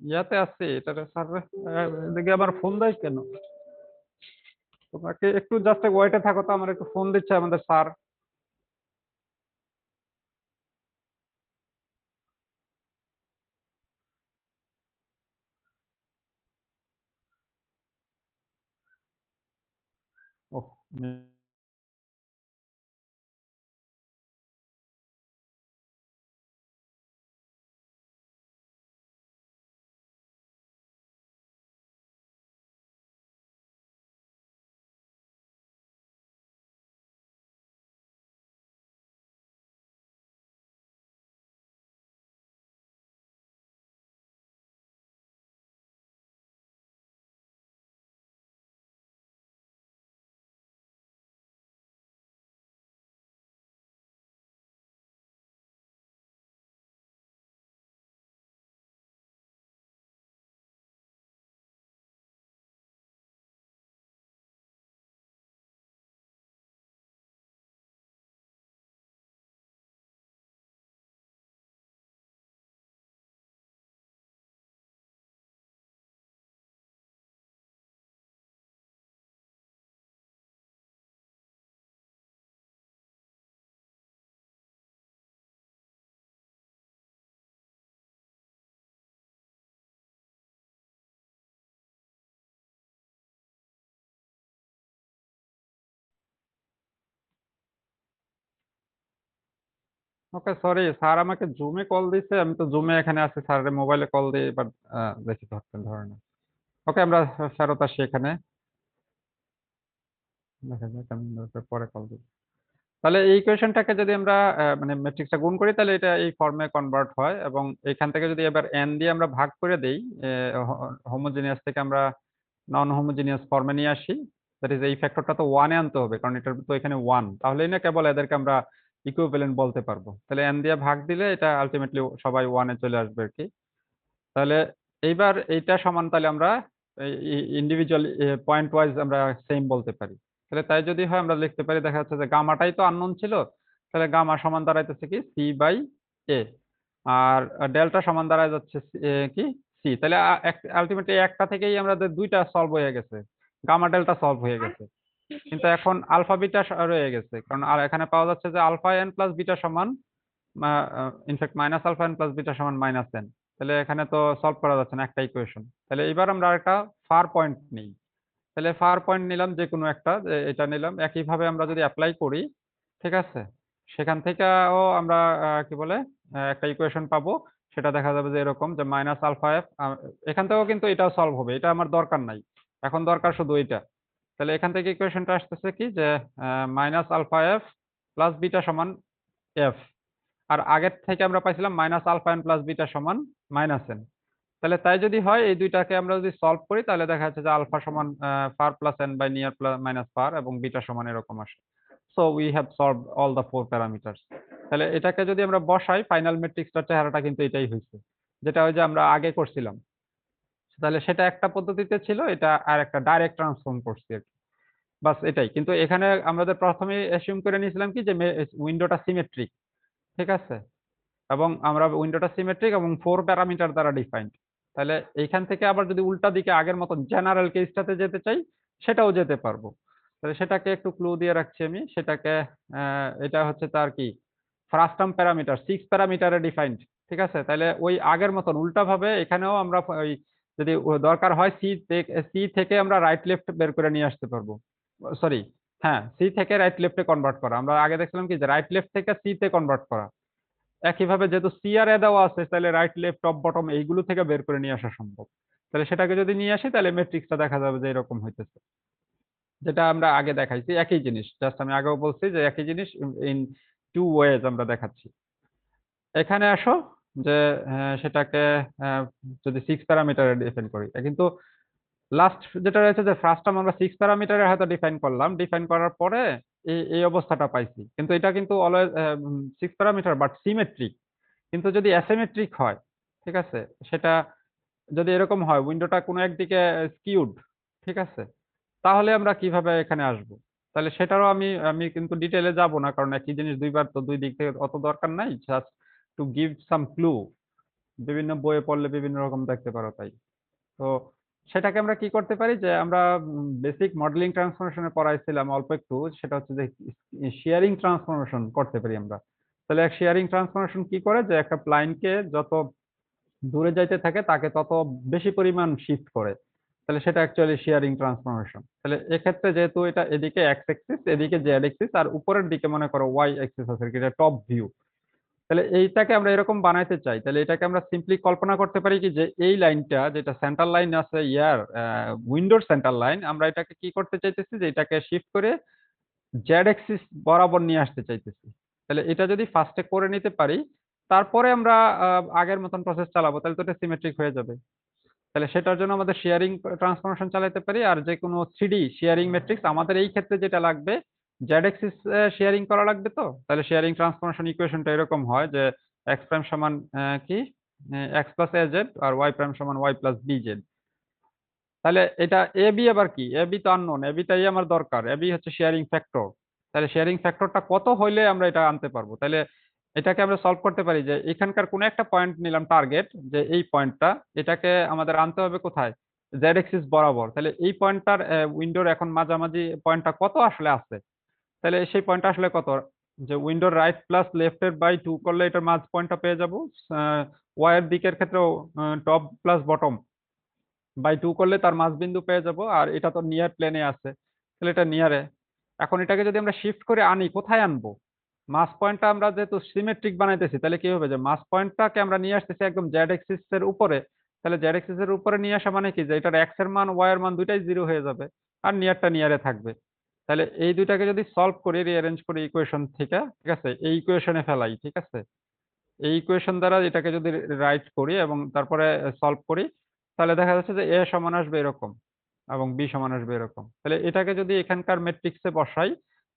ইয়াতে আছি, এটা স্যার এদিকে আবার ফোন দেয় কেন? তোমাকে একটু জাস্ট ওয়েটে থাকো তো, আমার একটু ফোন দিচ্ছে আমাদের স্যার। ওহ, ওকে, সরি, স্যার আমাকে জুমে কল দিছে, আমি তো জুমে এখানে আছি, স্যারের মোবাইলে কল দিয়ে এবার দেখি ধরতেন, ধরে না। ওকে, আমরা ফেরত আসি এখানে। দেখা যাক, আমি পরে কল দিই। তাহলে এই ইকুয়েশনটাকে যদি আমরা মানে ম্যাট্রিক্সটা গুণ করি, তাহলে এটা এই ফর্মে কনভার্ট হয়, এবং এখান থেকে যদি এবার এন দিয়ে আমরা ভাগ করে দেই, হোমোজিনিয়াস থেকে আমরা নন হোমোজিনিয়াস ফর্মে নিয়ে আসি, দ্যাট ইজ এই ফ্যাক্টরটা তো ওয়ানে আনতে হবে, কারণ এটা তো এখানে ওয়ান, তাহলেই না কেবল এদেরকে আমরা ইকুইভ্যালেন্ট বলতে পারবো। তাহলে এন দিয়ে ভাগ দিলে এটা আলটিমেটলি সবাই ওয়ানে চলে আসবে আর কি। তাহলে এইবার এইটা সমান, তাহলে আমরা ইন্ডিভিজুয়াল পয়েন্ট ওয়াইজ আমরা সেম বলতে পারি। তাহলে তাই যদি হয় আমরা লিখতে পারি, দেখা যাচ্ছে যে গামাটাই তো আননোন ছিল, তাহলে গামা সমান দাঁড়াইতেছে কি সি বাই এ, আর ডেল্টা সমান দাঁড়ায় যাচ্ছে কি সি। তাহলে আলটিমেটলি একটা থেকেই আমাদের দুইটা সলভ হয়ে গেছে, গামা ডেল্টা সলভ হয়ে গেছে, কিন্তু এখন আলফা বিটা রয়ে গেছে, কারণ আর এখানে পাওয়া যাচ্ছে যে আলফা এন প্লাস বিটা সমান, in fact minus alpha N plus beta সমান মাইনাস এন। তাহলে এখানে তো সলভ করা যাচ্ছে না একটা ইকুয়েশন। তাহলে এবার আমরা একটা ফার পয়েন্ট নিই। তাহলে ফার পয়েন্ট নিলাম যে কোনো একটা, এটা নিলাম। একইভাবে আমরা যদি অ্যাপ্লাই করি, ঠিক আছে, সেখান থেকেও আমরা কি বলে একটা ইকুয়েশন পাবো। সেটা দেখা যাবে যে এরকম, যে মাইনাস আলফা এফ, এখান থেকেও কিন্তু এটাও সলভ হবে, এটা আমার দরকার নাই, এখন দরকার শুধু এটা। তাহলে এখান থেকে ইকুয়েশনটা আসতেছে কি, যে minus alpha F plus beta সমান এফ, আর আগের থেকে আমরা পাইছিলাম minus alpha N plus beta সমান মাইনাস এন। তাহলে তাই যদি হয়, এই দুইটাকে আমরা যদি সলভ করি, তাহলে দেখা যাচ্ছে যে আলফা সমান far plus N by near plus minus far, এবং বিটা সমান এরকম আসে। So we have solve all the four parameters. তাহলে এটাকে যদি আমরা বসাই, ফাইনাল ম্যাট্রিক্সটার চেহারাটা কিন্তু এটাই হয়েছে, যেটা ওই যে আমরা আগে করছিলাম। তাহলে সেটা একটা পদ্ধতিতে ছিল, এটা আর একটা ডাইরেক্ট ট্রান্সফর্ম করছি আর কি। বাস এটাই, কিন্তু এখানে আমাদের প্রথমে অ্যাসিউম করে নিয়েছিলাম কি, যে উইন্ডোটা সিমেট্রিক, ঠিক আছে, এবং আমরা উইন্ডোটা সিমেট্রিক এবং 4 প্যারামিটার দ্বারা ডিফাইন্ড। তাহলে এইখান থেকে আবার যদি উল্টা দিকে আগের মতো জেনারেল কেসটাতে যেতে চাই, সেটাও যেতে পারবো। তাহলে সেটাকে একটু ক্লু দিয়ে রাখছি আমি। সেটাকে এটা হচ্ছে তার কি ফ্রাস্টাম প্যারামিটার 6 প্যারামিটারে ডিফাইন্ড। ঠিক আছে, তাহলে ওই আগের মতন উল্টা ভাবে এখানেও আমরা ওই যদি দরকার হয় সি থেকে আমরা রাইট লেফট বের করে নিয়ে আসতে পারবো। সরি, হ্যাঁ, সি থেকে রাইট লেফটে কনভার্ট করা। আমরা আগে দেখছিলাম কি যে রাইট লেফট থেকে সি তে কনভার্ট করা। একইভাবে যেহেতু সি আর এ দেওয়া আছে, তাহলে রাইট লেফট টপ বটম এইগুলো থেকে বের করে নিয়ে আসা সম্ভব। তাহলে সেটাকে যদি নিয়ে আসি, তাহলে ম্যাট্রিক্সটা দেখা যাবে যে এরকম হইতেছে, যেটা আমরা আগে দেখাইছি। একই জিনিস, জাস্ট আমি আগেও বলছি যে একই জিনিস ইন টু ওয়েজ আমরা দেখাচ্ছি। এখানে আসো যে সেটাকে আহ, যদি 6 প্যারামিটারে ডিফাইন করি, কিন্তু লাস্ট যেটা রয়েছে যে ফার্স্ট টাইম আমরা 6 প্যারামিটারে হয়তো ডিফাইন করলাম, ডিফাইন করার পরে এই এই অবস্থাটা পাইছি, কিন্তু এটা কিন্তু অলওয়েজ 6 প্যারামিটার বাট সিমেট্রিক। কিন্তু যদি অ্যাসিমেট্রিক হয়, ঠিক আছে, সেটা যদি এরকম হয় উইন্ডোটা কোনো একদিকে স্কিউড, ঠিক আছে, তাহলে আমরা কিভাবে এখানে আসব? তাহলে সেটারও আমি আমি কিন্তু ডিটেলে যাব না, কারণ একই জিনিস দুইবার তো দুই দিক থেকে অত দরকার নাই, just to give some clue. বিভিন্ন বইয়ে পড়লে বিভিন্ন রকম দেখতে পারো, তাই। তো সেটাকে আমরা কি করতে পারি, যে আমরা বেসিক মডেলিং ট্রান্সফরমেশনে পড়াইছিলাম অল্প একটু, সেটা হচ্ছে যে শেয়ারিং ট্রান্সফরমেশন করতে পারি আমরা। তাহলে এক শেয়ারিং ট্রান্সফরমেশন কি করে, যে একটা লাইনকে যত দূরে যাইতে থাকে তাকে তত বেশি পরিমাণ শিফট করে। তাহলে সেটা অ্যাকচুয়ালি শেয়ারিং ট্রান্সফরমেশন। তাহলে এক্ষেত্রে যেহেতু এটা এদিকে এক্স অ্যাক্সিস, এদিকে জেড অ্যাক্সিস, আর উপরের দিকে মনে করো ওয়াই অ্যাক্সিস আছে, এটা টপ ভিউ। তাহলে এইটাকে আমরা এরকম বানাইতে চাই, তাহলে এটাকে আমরা সিম্পলি কল্পনা করতে পারি কি, যে এই লাইনটা যেটা সেন্টার লাইন আছে ইয়ার উইন্ডোর সেন্টার লাইন, আমরা এটাকে কি করতে চাইতেছি, যে এটাকে শিফট করে জেড অ্যাক্সিস বরাবর নিয়ে আসতে চাইতেছি। তাহলে এটা যদি ফার্স্টে করে নিতে পারি, তারপরে আমরা আগের মতন প্রসেস চালাবো, তাহলে তো এটা সিমেট্রিক হয়ে যাবে। তাহলে সেটার জন্য আমাদের শেয়ারিং ট্রান্সফরমেশন চালাতে পারি, আর যে কোনো থ্রিডি শেয়ারিং ম্যাট্রিক্স আমাদের এই ক্ষেত্রে যেটা লাগবে, জেড এক্সিস শেয়ারিং করা লাগবে। তো তাহলে শেয়ারিং ট্রান্সফরমেশন ইকুয়েশনটা এরকম হয় যে এক্স প্রাইম সমান কি এক্স প্লাস এ জেড, আর ওয়াই প্রাইম সমান ওয়াই প্লাস বি জেড। তাহলে এটা এ বি আবার কি, এ বি তো আননোন, এ বিটাই আমার দরকার, এ বি হচ্ছে শেয়ারিং ফ্যাক্টর। তাহলে শেয়ারিং ফ্যাক্টরটা কত হইলে আমরা এটা আনতে পারবো? তাহলে এটাকে আমরা সলভ করতে পারি যে এখানকার কোন একটা পয়েন্ট নিলাম টার্গেট, যে এই পয়েন্টটা, এটাকে আমাদের আনতে হবে কোথায়, জেড এক্সিস বরাবর। তাহলে এই পয়েন্টটার উইন্ডোর এখন মাঝামাঝি পয়েন্টটা কত আসলে আছে, তাহলে সেই পয়েন্টটা আসলে কত, যে উইন্ডোর রাইট প্লাস লেফট এর বাই 2 করলে এটার মাঝ পয়েন্টটা পেয়ে যাবো। ওয়াই এর দিকের ক্ষেত্রেও টপ প্লাস বটম বাই 2 করলে তার মাঝবিন্দু পেয়ে যাব, আর এটা তো নিয়ার প্লেনে আছে, তাহলে এটা নিয়ারে। এখন এটাকে যদি আমরা শিফট করে আনি, কোথায় আনবো? মাস পয়েন্টটা আমরা যেহেতু সিমেট্রিক বানাইতেছি, তাহলে কি হবে, যে মাস পয়েন্টটাকে আমরা নিয়ে আসতেছি একদম জেড এক্সিস এর উপরে। তাহলে জেড এক্সিস এর উপরে নিয়ে আসা মানে কি, যে এটার এক্স এর মান ওয়াই এর মান দুইটাই জিরো হয়ে যাবে, আর নিয়ারটা নিয়ারে থাকবে। তাহলে এই দুইটাকে যদি সলভ করি, রিঅ্যারেঞ্জ করি ইকুয়েশন থেকে, ঠিক আছে, এই ইকুয়েশনে ফেলাই, ঠিক আছে, এই ইকুয়েশন দ্বারা এটাকে যদি রাইট করি এবং তারপরে সলভ করি, তাহলে দেখা যাচ্ছে যে এ সমান আসবে এরকম এবং বি সমান আসবে এরকম। তাহলে এটাকে যদি এখানকার ম্যাট্রিক্সে বসাই,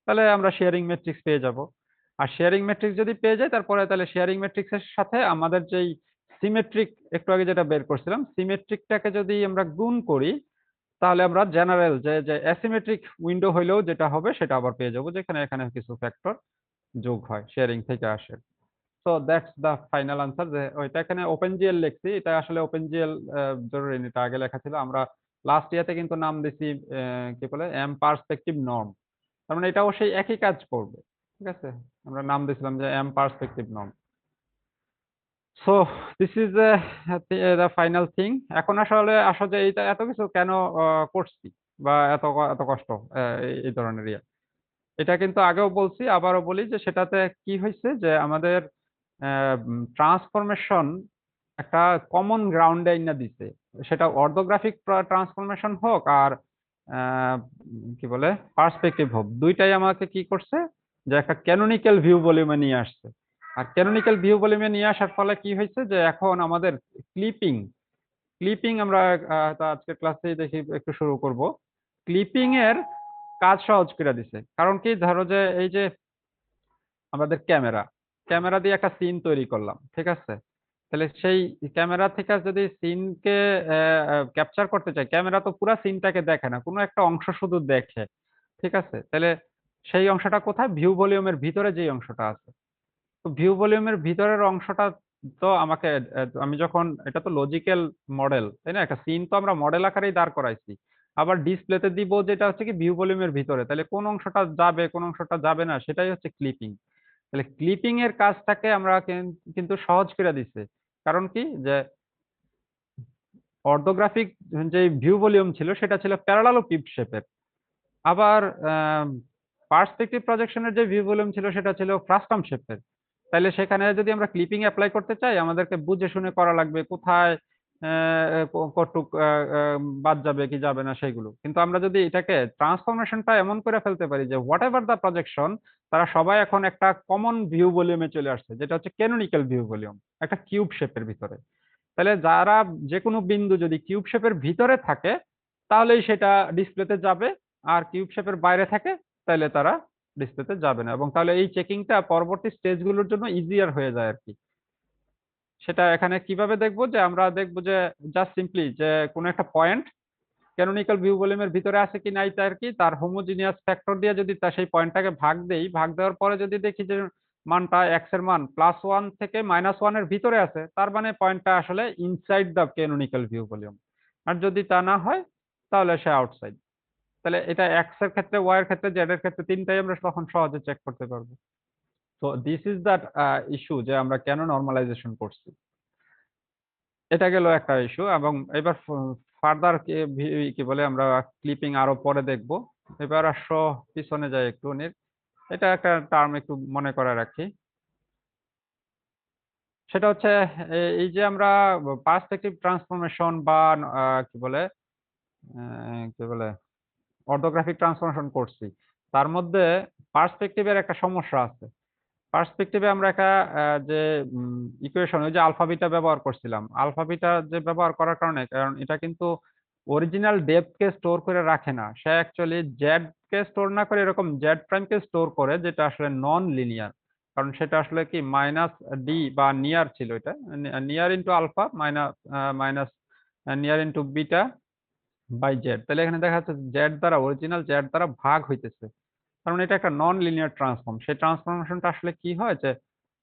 তাহলে আমরা শেয়ারিং ম্যাট্রিক্স পেয়ে যাব। আর শেয়ারিং ম্যাট্রিক্স যদি পেয়ে যাই, তারপরে তাহলে শেয়ারিং ম্যাট্রিক্সের সাথে আমাদের যেই সিমেট্রিক একটু আগে যেটা বের করছিলাম, সিমেট্রিকটাকে যদি আমরা গুণ করি, তাহলে আমরা জেনারেল যে যে অ্যাসিমেট্রিক উইন্ডো হইলেও যেটা হবে সেটা আবার পেয়ে যাবো, যেখানে এখানে কিছু ফ্যাক্টর যোগ হয়, শেয়ারিং থেকে আসে। So that's the final answer. যে ওইটা এখানে ওপেন জিএল লিখছি, এটা আসলে ওপেন জিএল জরুরি না, এটা আগে লেখা ছিল। আমরা লাস্ট ইয়াতে কিন্তু নাম দিছি কি বলে এম পার্সপেক্টিভ নর্ম, তার মানে এটাও সেই একই কাজ করবে। ঠিক আছে, আমরা নাম দিছিলাম যে M perspective norm. So this is the final thing. এখন আসলে আসলে এইটা এত কিছু কেন করছি, বা এত এত কষ্ট এই ধরনের ইয়ে, এটা কিন্তু আগেও বলছি, আবারও বলি, যে সেটাতে কি হয়েছে, যে আমাদের ট্রান্সফরমেশন একটা কমন গ্রাউন্ডে না দিছে। সেটা অর্থোগ্রাফিক ট্রান্সফরমেশন হোক আর আহ, কি বলে পার্সপেক্টিভ হোক, দুইটাই আমাকে কি করছে, যে একটা ক্যানোনিক্যাল ভিউ ভলিউমে নিয়ে আসছে। আর ক্যানোনিক্যাল ভিউ ভলিউমে নিয়ে আসার ফলে কি হয়েছে, যে এখন আমাদের ক্লিপিং ক্লিপিং আমরা তো আজকের ক্লাসে দেখি একটু শুরু করব। ক্লিপিং এর কাজ সহজ করে দিছে। কারণ কি, ধরো যে এই যে আমাদের ক্যামেরা ক্যামেরা দিয়ে একটা সিন তৈরি করলাম, ঠিক আছে, তাহলে সেই ক্যামেরা থেকে যদি সিনকে ক্যাপচার করতে চাই, ক্যামেরা তো পুরো সিনটাকে দেখে না, কোনো একটা অংশ শুধু দেখে, ঠিক আছে, তাহলে সেই অংশটা কোথায়, ভিউ ভলিউমের ভিতরে যে অংশটা আছে। তো ভিউ ভলিউমের ভিতরের অংশটা তো আমাকে আমি যখন এটা তো লজিক্যাল মডেল তাই না, একটা সিন তো আমরা মডেল আকারেই দাঁড় করাইছি, আবার ডিসপ্লেতে দিব যেটা হচ্ছে কি ভিউ ভলিউমের ভিতরে, তাহলে কোন অংশটা যাবে কোন অংশটা যাবে না সেটাই হচ্ছে ক্লিপিং। তাহলে ক্লিপিং এর কাজটাকে আমরা কিন্তু সহজ করে দিছে। কারণ কি যে অর্থোগ্রাফিক যে ভিউ ভলিউম ছিল সেটা ছিল প্যারালালোপিড শেপের, আবার পার্সপেক্টিভ প্রজেকশনের যে ভিউ ভলিউম ছিল সেটা ছিল ফ্রাস্টাম শেপের। তাইলে সেখানে যদি আমরা ক্লিপিং অ্যাপ্লাই করতে চাই আমাদেরকে বুঝে শুনে করা লাগবে কোথায় কতটুক বাদ যাবে কি যাবে না সেগুলো। কিন্তু আমরা যদি এটাকে ট্রান্সফরমেশনটা এমন করে ফেলতে পারি যে হোয়াট এভার দ্য প্রজেকশন, তারা সবাই এখন একটা কমন ভিউ ভলিউমে চলে আসছে যেটা হচ্ছে ক্যানোনিক্যাল ভিউ ভলিউম, একটা কিউব শেপের ভিতরে। তাহলে যারা যে কোনো বিন্দু যদি কিউব শেপের ভিতরে থাকে তাহলেই সেটা ডিসপ্লেতে যাবে, আর কিউব শেপের বাইরে থাকে তাহলে তারা ডিসপ্লেতে যাবে না, এবং তাহলে এই চেকিংটা পরবর্তী স্টেজগুলোর জন্য ইজিয়ার হয়ে যায় আর কি। সেটা এখানে কিভাবে দেখবো, যে আমরা দেখবো যে জাস্ট সিম্পলি যে কোনো একটা পয়েন্ট ক্যানোনিক্যাল ভিউ ভলিউমের ভিতরে আছে কি নাই তার কি তার হোমোজিনিয়াস ফ্যাক্টর দিয়ে যদি তা সেই পয়েন্টটাকে ভাগ দেই, ভাগ দেওয়ার পরে যদি দেখি যে মানটা এক্স এর মান +1 থেকে -1 এর ভিতরে আছে, তার মানে পয়েন্টটা আসলে inside the canonical view volume. আর যদি তা না হয় তাহলে সে আউটসাইড। তাহলে এটা এক্স এর ক্ষেত্রে, ওয়াই এর ক্ষেত্রে, জেড এর ক্ষেত্রে তিনটাই আমরা তখন সহজে চেক করতে পারবো। তো দিস ইজ দ্যাট ইস্যু যে আমরা কেন নর্মালাইজেশন করছি। এটা গেল একটা ইস্যু, এবং এবার ফার্দার কি বলে আমরা ক্লিপিং আরো পরে দেখব। এবার আসো পিছনে যাই একটু এটা একটা টার্ম একটু মনে করে রাখি। সেটা হচ্ছে এই যে আমরা পার্সপেক্টিভ ট্রান্সফরমেশন বা কি বলে অর্থোগ্রাফিক ট্রান্সফরমেশন করছি, তার মধ্যে পার্সপেক্টিভের একটা সমস্যা আছে। পার্সপেক্টিভে আমরা একটা যে ইকুয়েশন ওই যে আলফা বিটা ব্যবহার করছিলাম, আলফা বিটা যে ব্যবহার করার কারণে, কারণ এটা কিন্তু অরিজিনাল ডেপথ কে স্টোর করে রাখে না, সে অ্যাকচুয়ালি জেড কে স্টোর না করে এরকম জেড প্রাইম কে স্টোর করে, যেটা আসলে নন লিনিয়ার। কারণ সেটা আসলে কি -d বা নিয়ার ছিল, এটা near into alpha minus near into beta by Z. তাহলে এখানে দেখা যাচ্ছে জেড দ্বারা, অরিজিনাল জেড দ্বারা ভাগ হইতেছে, কারণ এটা একটা নন লিনিয়ার ট্রান্সফর্ম। সেই ট্রান্সফরমেশনটা আসলে কি হয় যে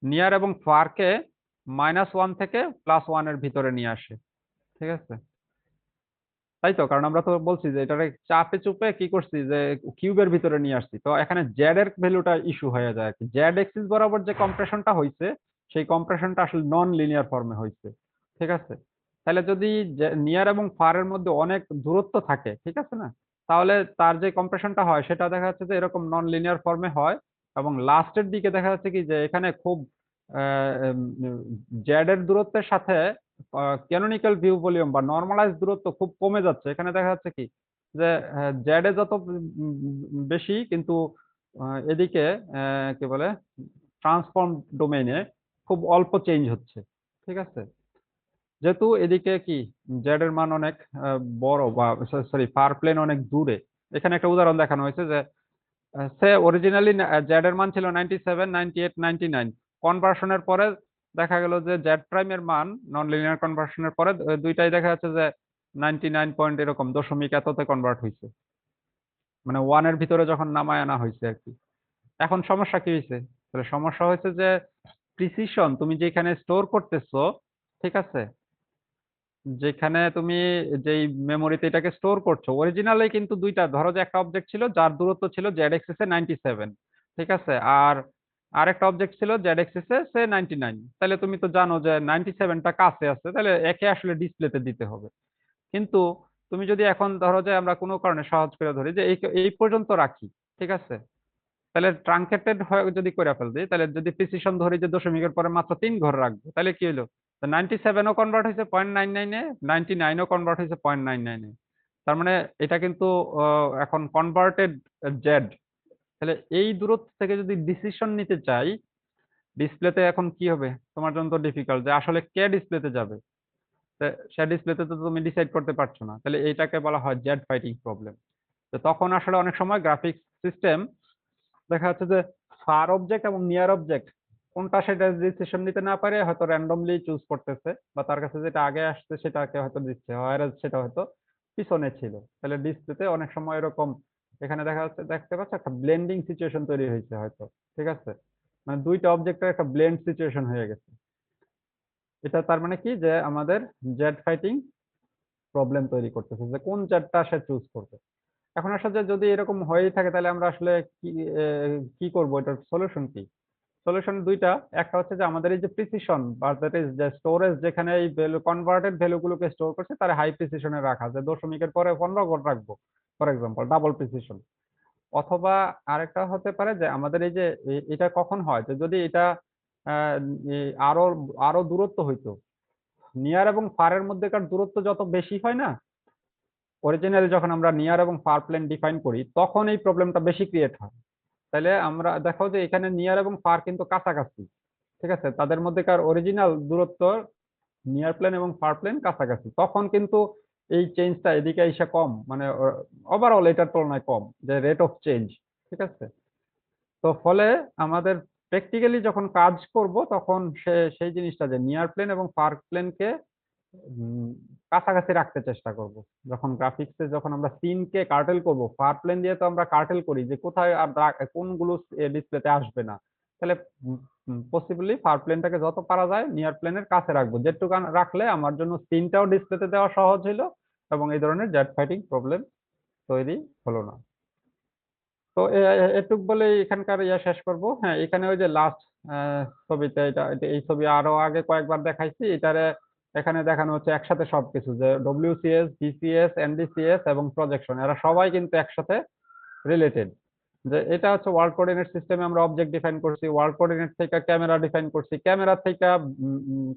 নিয়ার এবং ফার কে -1 থেকে +1 এর ভিতরে নিয়ে আসে। ঠিক আছে, তাই তো? কারণ আমরা তো বলছি যে এটারে চাপে চুপে কি করছি যে কিউবের ভিতরে নিয়ে আসছি, তো এখানে জেড এর ভ্যালুটা ইস্যু হয়ে যায় আর কি। জেড এক্সিস বরাবর যে কম্প্রেশনটা হয়েছে সেই কম্প্রেশনটা আসলে নন লিনিয়ার ফর্মে হয়েছে। ঠিক আছে, তাহলে যদি নিয়ার এবং ফার এর মধ্যে অনেক দূরত্ব থাকে, ঠিক আছে না, তাহলে তার যে কম্প্রেশনটা হয় সেটা দেখা যাচ্ছে যে এরকম নন লিনিয়ার ফর্মে হয়, এবং লাস্টের দিকে দেখা যাচ্ছে কি যে এখানে খুব জেড এর দূরত্বের সাথে ক্যানোনিক্যাল ভিউ ভলিউম বা নরমালাইজ দূরত্ব খুব কমে যাচ্ছে। এখানে দেখা যাচ্ছে কি যে জেড এ যত বেশি, কিন্তু এদিকে কি বলে ট্রান্সফর্ম ডোমেইনে খুব অল্প চেঞ্জ হচ্ছে। ঠিক আছে, যেহেতু এদিকে কি জেড এর মান অনেক বড়, বা সরি ফার প্লেন অনেক দূরে। এখানে একটা উদাহরণ দেখানো হয়েছে যে সে অরিজিনালি জেড এর মান ছিল 97, 98, 99, কনভার্সনের পরে দেখা গেল যে জেড প্রাইম এর মান নন লিনিয়ার কনভার্সনের পরে দুইটাই দেখা যাচ্ছে যে 99 পয়েন্ট এরকম দশমিক এততে কনভার্ট হয়েছে, মানে ওয়ান এর ভিতরে যখন নামায় আনা হয়েছে আর কি। এখন সমস্যা কি হয়েছে? তাহলে সমস্যা হয়েছে যে প্রিসিশন তুমি যেখানে স্টোর করতেছো, ঠিক আছে, যেখানে তুমি যেই মেমোরিতে এটাকে স্টোর করছো অরিজিনালি কিন্তু দুইটা, ধরো যে একটা অবজেক্ট ছিল যার দূরত্ব ছিল জেড এক্সিস এ 97, ঠিক আছে, আর আরেকটা অবজেক্ট ছিল জেড এক্সিস এ সে 99। তাহলে তুমি তো জানো যে 97টা কাছে আছে, তাহলে একে আসলে ডিসপ্লেতে দিতে হবে। কিন্তু তুমি যদি এখন ধরো যে আমরা কোনো কারণে সহজ করে ধরি যে এই পর্যন্ত রাখি, ঠিক আছে, তাহলে ট্রাঙ্কেটেড যদি করে ফেলতে, তাহলে যদি প্রিসিশন ধরি যে দশমিকের পরে মাত্র 3 ঘর রাখবো, তাহলে কি হলো? 97ও কনভার্ট হয়েছে 0.99-এ, 99ও কনভার্ট হয়েছে 0.99-এ। তার মানে এটা কিন্তু এখন কনভার্টেড জেড। তাহলে এই দূরত্ব থেকে যদি ডিসিশন নিতে চাই ডিসপ্লেতে, এখন কি হবে তোমার জন্য? তো ডিফিকাল্ট যে আসলে কে ডিসপ্লেতে যাবে। সে ডিসপ্লেতে তো তুমি ডিসাইড করতে পারছো না, তাহলে এইটাকে বলা হয় জেড ফাইটিং প্রবলেম। তো তখন আসলে অনেক সময় গ্রাফিক্স সিস্টেম দেখা যাচ্ছে যে ফার অবজেক্ট এবং নিয়ার অবজেক্ট কোনটা সেটা ডিসিশন নিতে না পারে হয়তো র্যান্ডমলি চুজ করতেছে, বা তার কাছে যেটা আগে আসছে সেটাকে হয়তো দিচ্ছে, আর সেটা হয়তো পিছনে ছিল। তাহলে ডিসপ্লেতে অনেক সময় এরকম এখানে দেখা যাচ্ছে, দেখতে পাচ্ছ একটা ব্লেন্ডিং সিচুয়েশন তৈরি হয়েছে হয়তো। ঠিক আছে, মানে দুইটা অবজেক্টের একটা ব্লেন্ড সিচুয়েশন হয়ে গেছে। এটা তার মানে কি যে আমাদের জেড ফাইটিং প্রবলেম তৈরি করতেছে, যে কোন জেডটা সে চুজ করবে। এখন আসলে যদি এরকম হয়েই থাকে তাহলে আমরা আসলে কি কি করব, এটার সলিউশন কি? সলিউশন দুইটা। একটা হচ্ছে যে আমাদের এই যে প্রিসিশন বা দ্যাট ইজ যে স্টোরেজ, যেখানে এই ভ্যালু কনভার্টেড ভ্যালু গুলোকে স্টোর করছে তার হাই প্রিসিশনে রাখা, যে দশমিকের পরে 15 ঘর রাখবো ফর এক্সাম্পল, ডাবল প্রিসিশন। অথবা আরেকটা হতে পারে যে আমাদের এই যে এটা কখন হয়, যে যদি এটা আহ, আরো আরো দূরত্ব হইতো, নিয়ার এবং ফারের মধ্যেকার দূরত্ব যত বেশি হয় না, অরিজিনালি যখন আমরা নিয়ার এবং ফার প্লেন ডিফাইন করি তখন এই প্রবলেমটা বেশি ক্রিয়েট হয়। তাহলে আমরা দেখো যে এখানে নিয়ার এবং ফার কিন্তু কাছাকাছি, ঠিক আছে, তাদের মধ্যেকার অরিজিনাল দূরত্ব নিয়ার প্লেন এবং ফার প্লেন কাছাকাছি, তখন কিন্তু এই চেঞ্জটা এদিকে এসে কম, মানে ওভারঅল এটার তুলনায় কম, যে রেট অফ চেঞ্জ। ঠিক আছে। তো ফলে আমাদের প্র্যাকটিক্যালি যখন কাজ করব তখন সেই জিনিসটা যে নিয়ার প্লেন এবং ফার প্লেনকে কাছাকাছি রাখতে চেষ্টা করব। যখন গ্রাফিক্সে যখন আমরা সিনকে কার্টেল করব, ফার প্লেন দিয়ে তো আমরা কার্টেল করি যে কোথায় আর কোনগুলো ডিসপ্লেতে আসবে না, তাহলে পসিবলি ফার প্লেনটাকে যত পারা যায় নিয়ার প্লেনের কাছে রাখবো, যেটুকু রাখলে আমার জন্য সিনটাও ডিসপ্লেতে দেওয়া সহজ হলো এবং এই ধরনের জেট ফাইটিং প্রবলেম তৈরি হলো না। তো এটুক বলে এখানকার শেষ করব। হ্যাঁ, এখানে ওই যে লাস্ট ছবিতে এই ছবি আরো আগে কয়েকবার দেখাইছি, এটারে এখানে দেখানো হচ্ছে একসাথে সবকিছু, যে ডব্লিউসিএস, বিসিএস, এনডিসিএস এবং প্রজেকশন এরা সবাই কিন্তু একসাথে রিলেটেড। যে এটা হচ্ছে ওয়ার্ল্ড কোঅর্ডিনেট সিস্টেমে আমরা অবজেক্ট ডিফাইন করছি, ওয়ার্ল্ড কোঅর্ডিনেট থেকে ক্যামেরা ডিফাইন করছি, ক্যামেরা থেকে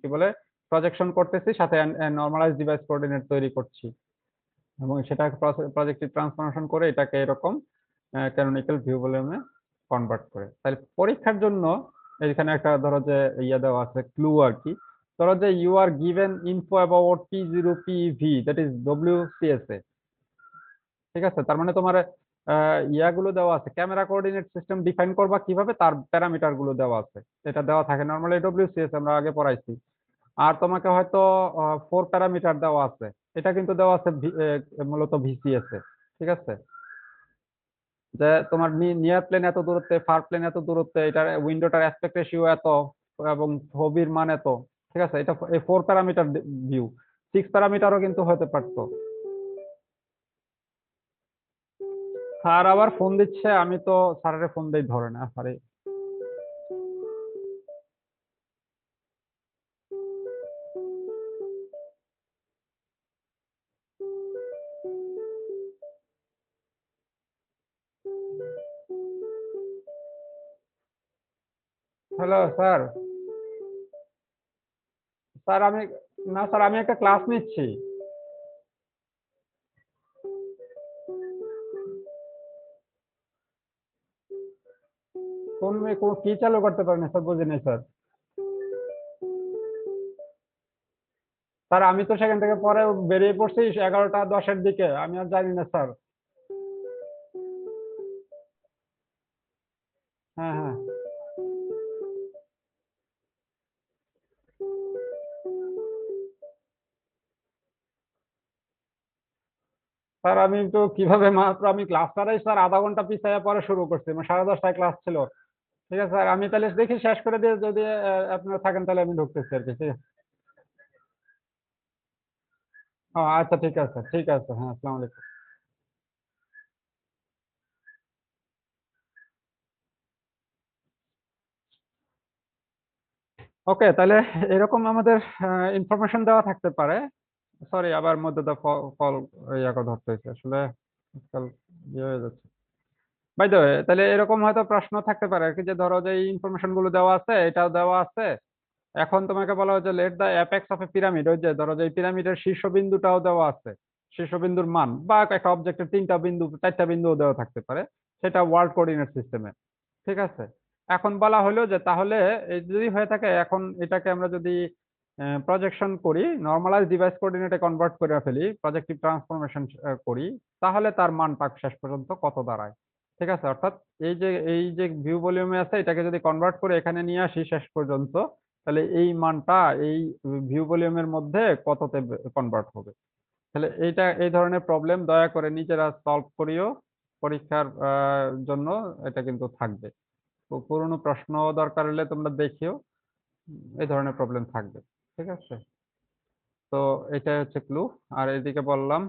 কি বলে প্রজেকশন করতেছি, সাথে নর্মালাইজ ডিভাইস কোঅর্ডিনেট তৈরি করছি এবং সেটা প্রজেক্টিভ ট্রান্সফরমেশন করে এটাকে এরকম ক্যানোনিক্যাল ভিউ ভলিউমে কনভার্ট করে। তাহলে পরীক্ষার জন্য এখানে একটা ধরো যে ইয়া দেওয়া আছে ক্লু আর কি। ধরো যে you are given info about P0PV, that is WCSA। ঠিক আছে, তার মানে তোমার ইয়াগুলো দেওয়া আছে, ক্যামেরা কোঅর্ডিনেট সিস্টেম ডিফাইন করবা কিভাবে তার প্যারামিটার গুলো দেওয়া আছে। এটা দেওয়া থাকে নর্মালি WCS, আমরা আগে পড়াইছি। আর তোমাকে হয়তো 4 প্যারামিটার দেওয়া আছে, এটা কিন্তু দেওয়া আছে মূলত ভিসিএস এ। ঠিক আছে, যে তোমার নিয়ার প্লেন এত দূরত্বে, ফার প্লেন এত দূরত্বে, এটার উইন্ডোটার অ্যাসপেক্ট রেশিও এত এবং ছবির মান এত। ঠিক আছে, এটা এই 4 প্যারামিটার ভিউ, 6 প্যারামিটারও কিন্তু হতে পারতো। স্যার আবার ফোন দিচ্ছে, আমি তো স্যারের ফোন দেই ধরে না আরে। Hello sir. স্যার আমি, না স্যার আমি একটা ক্লাস নিচ্ছি। কি চালু করতে পারেন স্যার, বুঝিনি স্যার। স্যার আমি তো সেখান থেকে পরে বেরিয়ে পড়ছি 11টা 10-এর দিকে, আমি আর জানি না স্যার। হ্যাঁ হ্যাঁ। স্যার আমি তো কিভাবে, মাত্র আমি ক্লাসটারাই স্যার আধা ঘন্টা পিছাইয়া পরে শুরু করছি, মানে 10:30টায় ক্লাস ছিল। ঠিক আছে স্যার, আমি তাহলে দেখি শেষ করে দিয়ে যদি আপনারা থাকেন তাহলে আমি ঢুকতেছি আর কি, ঠিক আছে। ও আচ্ছা, ঠিক আছে ঠিক আছে, হ্যাঁ, আসসালামু আলাইকুম। ওকে, তাহলে এরকম আমাদের ইনফরমেশন দেওয়া থাকতে পারে। সরি, আবার মধ্যে কল ইয়াকে ধরতে হয়েছে আসলে, আজকাল ইয়ে হয়ে যাচ্ছে। বাই দ্য ওয়ে, তাহলে এরকম হয়তো প্রশ্ন থাকতে পারে আর কি, যে ধরো যে এই ইনফরমেশন গুলো দেওয়া আছে, এটাও দেওয়া আছে, এখন তোমাকে বলা হচ্ছে let the apex of A pyramid, ওই যে ধরো যে এই পিরামিডের শীর্ষবিন্দুটাও দেওয়া আছে, শীর্ষবিন্দুর মান বা একটা অবজেক্টের 3টা বিন্দু 4টা বিন্দুও দেওয়া থাকতে পারে, সেটা ওয়ার্ল্ড কোঅর্ডিনেট সিস্টেমে। ঠিক আছে। এখন বলা হলো যে তাহলে এই যদি হয়ে থাকে, এখন এটাকে আমরা যদি প্রজেকশন করি, নর্মালাইজ ডিভাইস কোঅর্ডিনেটে কনভার্ট করে ফেলি, প্রজেক্টিভ ট্রান্সফরমেশন করি, তাহলে তার মানটা শেষ পর্যন্ত কত দাঁড়ায়। ঠিক আছে, অর্থাৎ এই যে ভিউ ভলিউমে আছে এটাকে যদি কনভার্ট করে এখানে নিয়ে আসি শেষ পর্যন্ত, তাহলে এই মানটা এই ভিউ ভলিউমের মধ্যে কততে কনভার্ট হবে। তাহলে এই ধরনের প্রবলেম দয়া করে নিজেরা সলভ করিও, পরীক্ষার জন্য এটা কিন্তু থাকবে। পুরনো প্রশ্ন দরকার হলে তোমরা দেখিও, এই ধরনের প্রবলেম থাকবে। ঠিক আছে? তো এটাই হচ্ছে ক্লু। আর এদিকে বললাম,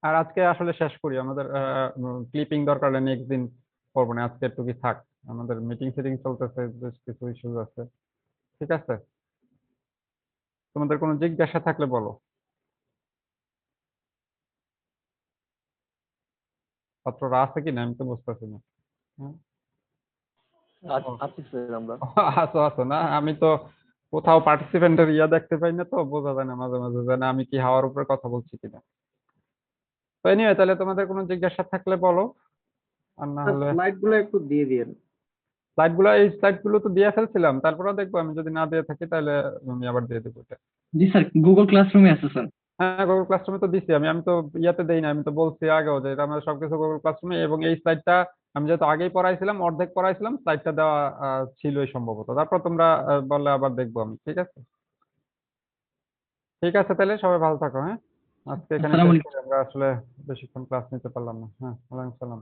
আর আজকে আসলে শেষ করি, আমাদের ক্লিপিং দরকার হলে নেক্সট দিন করবো না, আজকে একটু কি থাক, আমাদের মিটিং ফিটিং চলতেছে, বেশ কিছু ইস্যুস আছে। ঠিক আছে, তোমাদের কোনো জিজ্ঞাসা থাকলে বলো। ছাত্ররা আছে কি না আমি তো বুঝতেছি না। হ্যাঁ? ও, আছি স্যার আমরা। আছো আছো না, আমি তো কোথাও পার্টিসিপেন্টের ইয়া দেখতে পাই না, তো বোঝা যায় না মাঝে মাঝে যে না আমি কি হাওয়ার উপরে কথা বলছি কিনা। তো এনিওয়ে, তাহলে তোমাদের কোনো জিজ্ঞাসা থাকলে বলো, আর না হলে স্লাইড গুলো একটু দিয়ে দিয়েন। এই স্লাইড গুলো তো দিয়ে ফেলছিলাম, তারপরেও দেখবো, আমি যদি না দিয়ে থাকি তাহলে আমি আবার দিয়ে দেবো এটা। জি স্যার, গুগল ক্লাসরুমে আছে স্যার। হ্যাঁ, গুগল ক্লাসরুমে তো দিছি আমি, আমি তো ইয়াতে দেই না, আমি তো বলছি আগেও যে এটা আমাদের সবকিছু গুগল ক্লাসরুমে, এবং এই স্লাইডটা আমি যেহেতু আগেই পড়াইছিলাম, অর্ধেক পড়াইছিলাম, স্লাইডটা দেওয়া ছিলই সম্ভবত, তারপর তোমরা বললে আবার দেখবো আমি। ঠিক আছে, ঠিক আছে, তাহলে সবাই ভালো থাকো। হ্যাঁ, আজকে এখানে আসসালামু শেষ আলাইকুম। করি, আমরা আসলে বেশিক্ষণ ক্লাস নিতে পারলাম না। হ্যাঁ, ওয়ালাইকুম সালাম।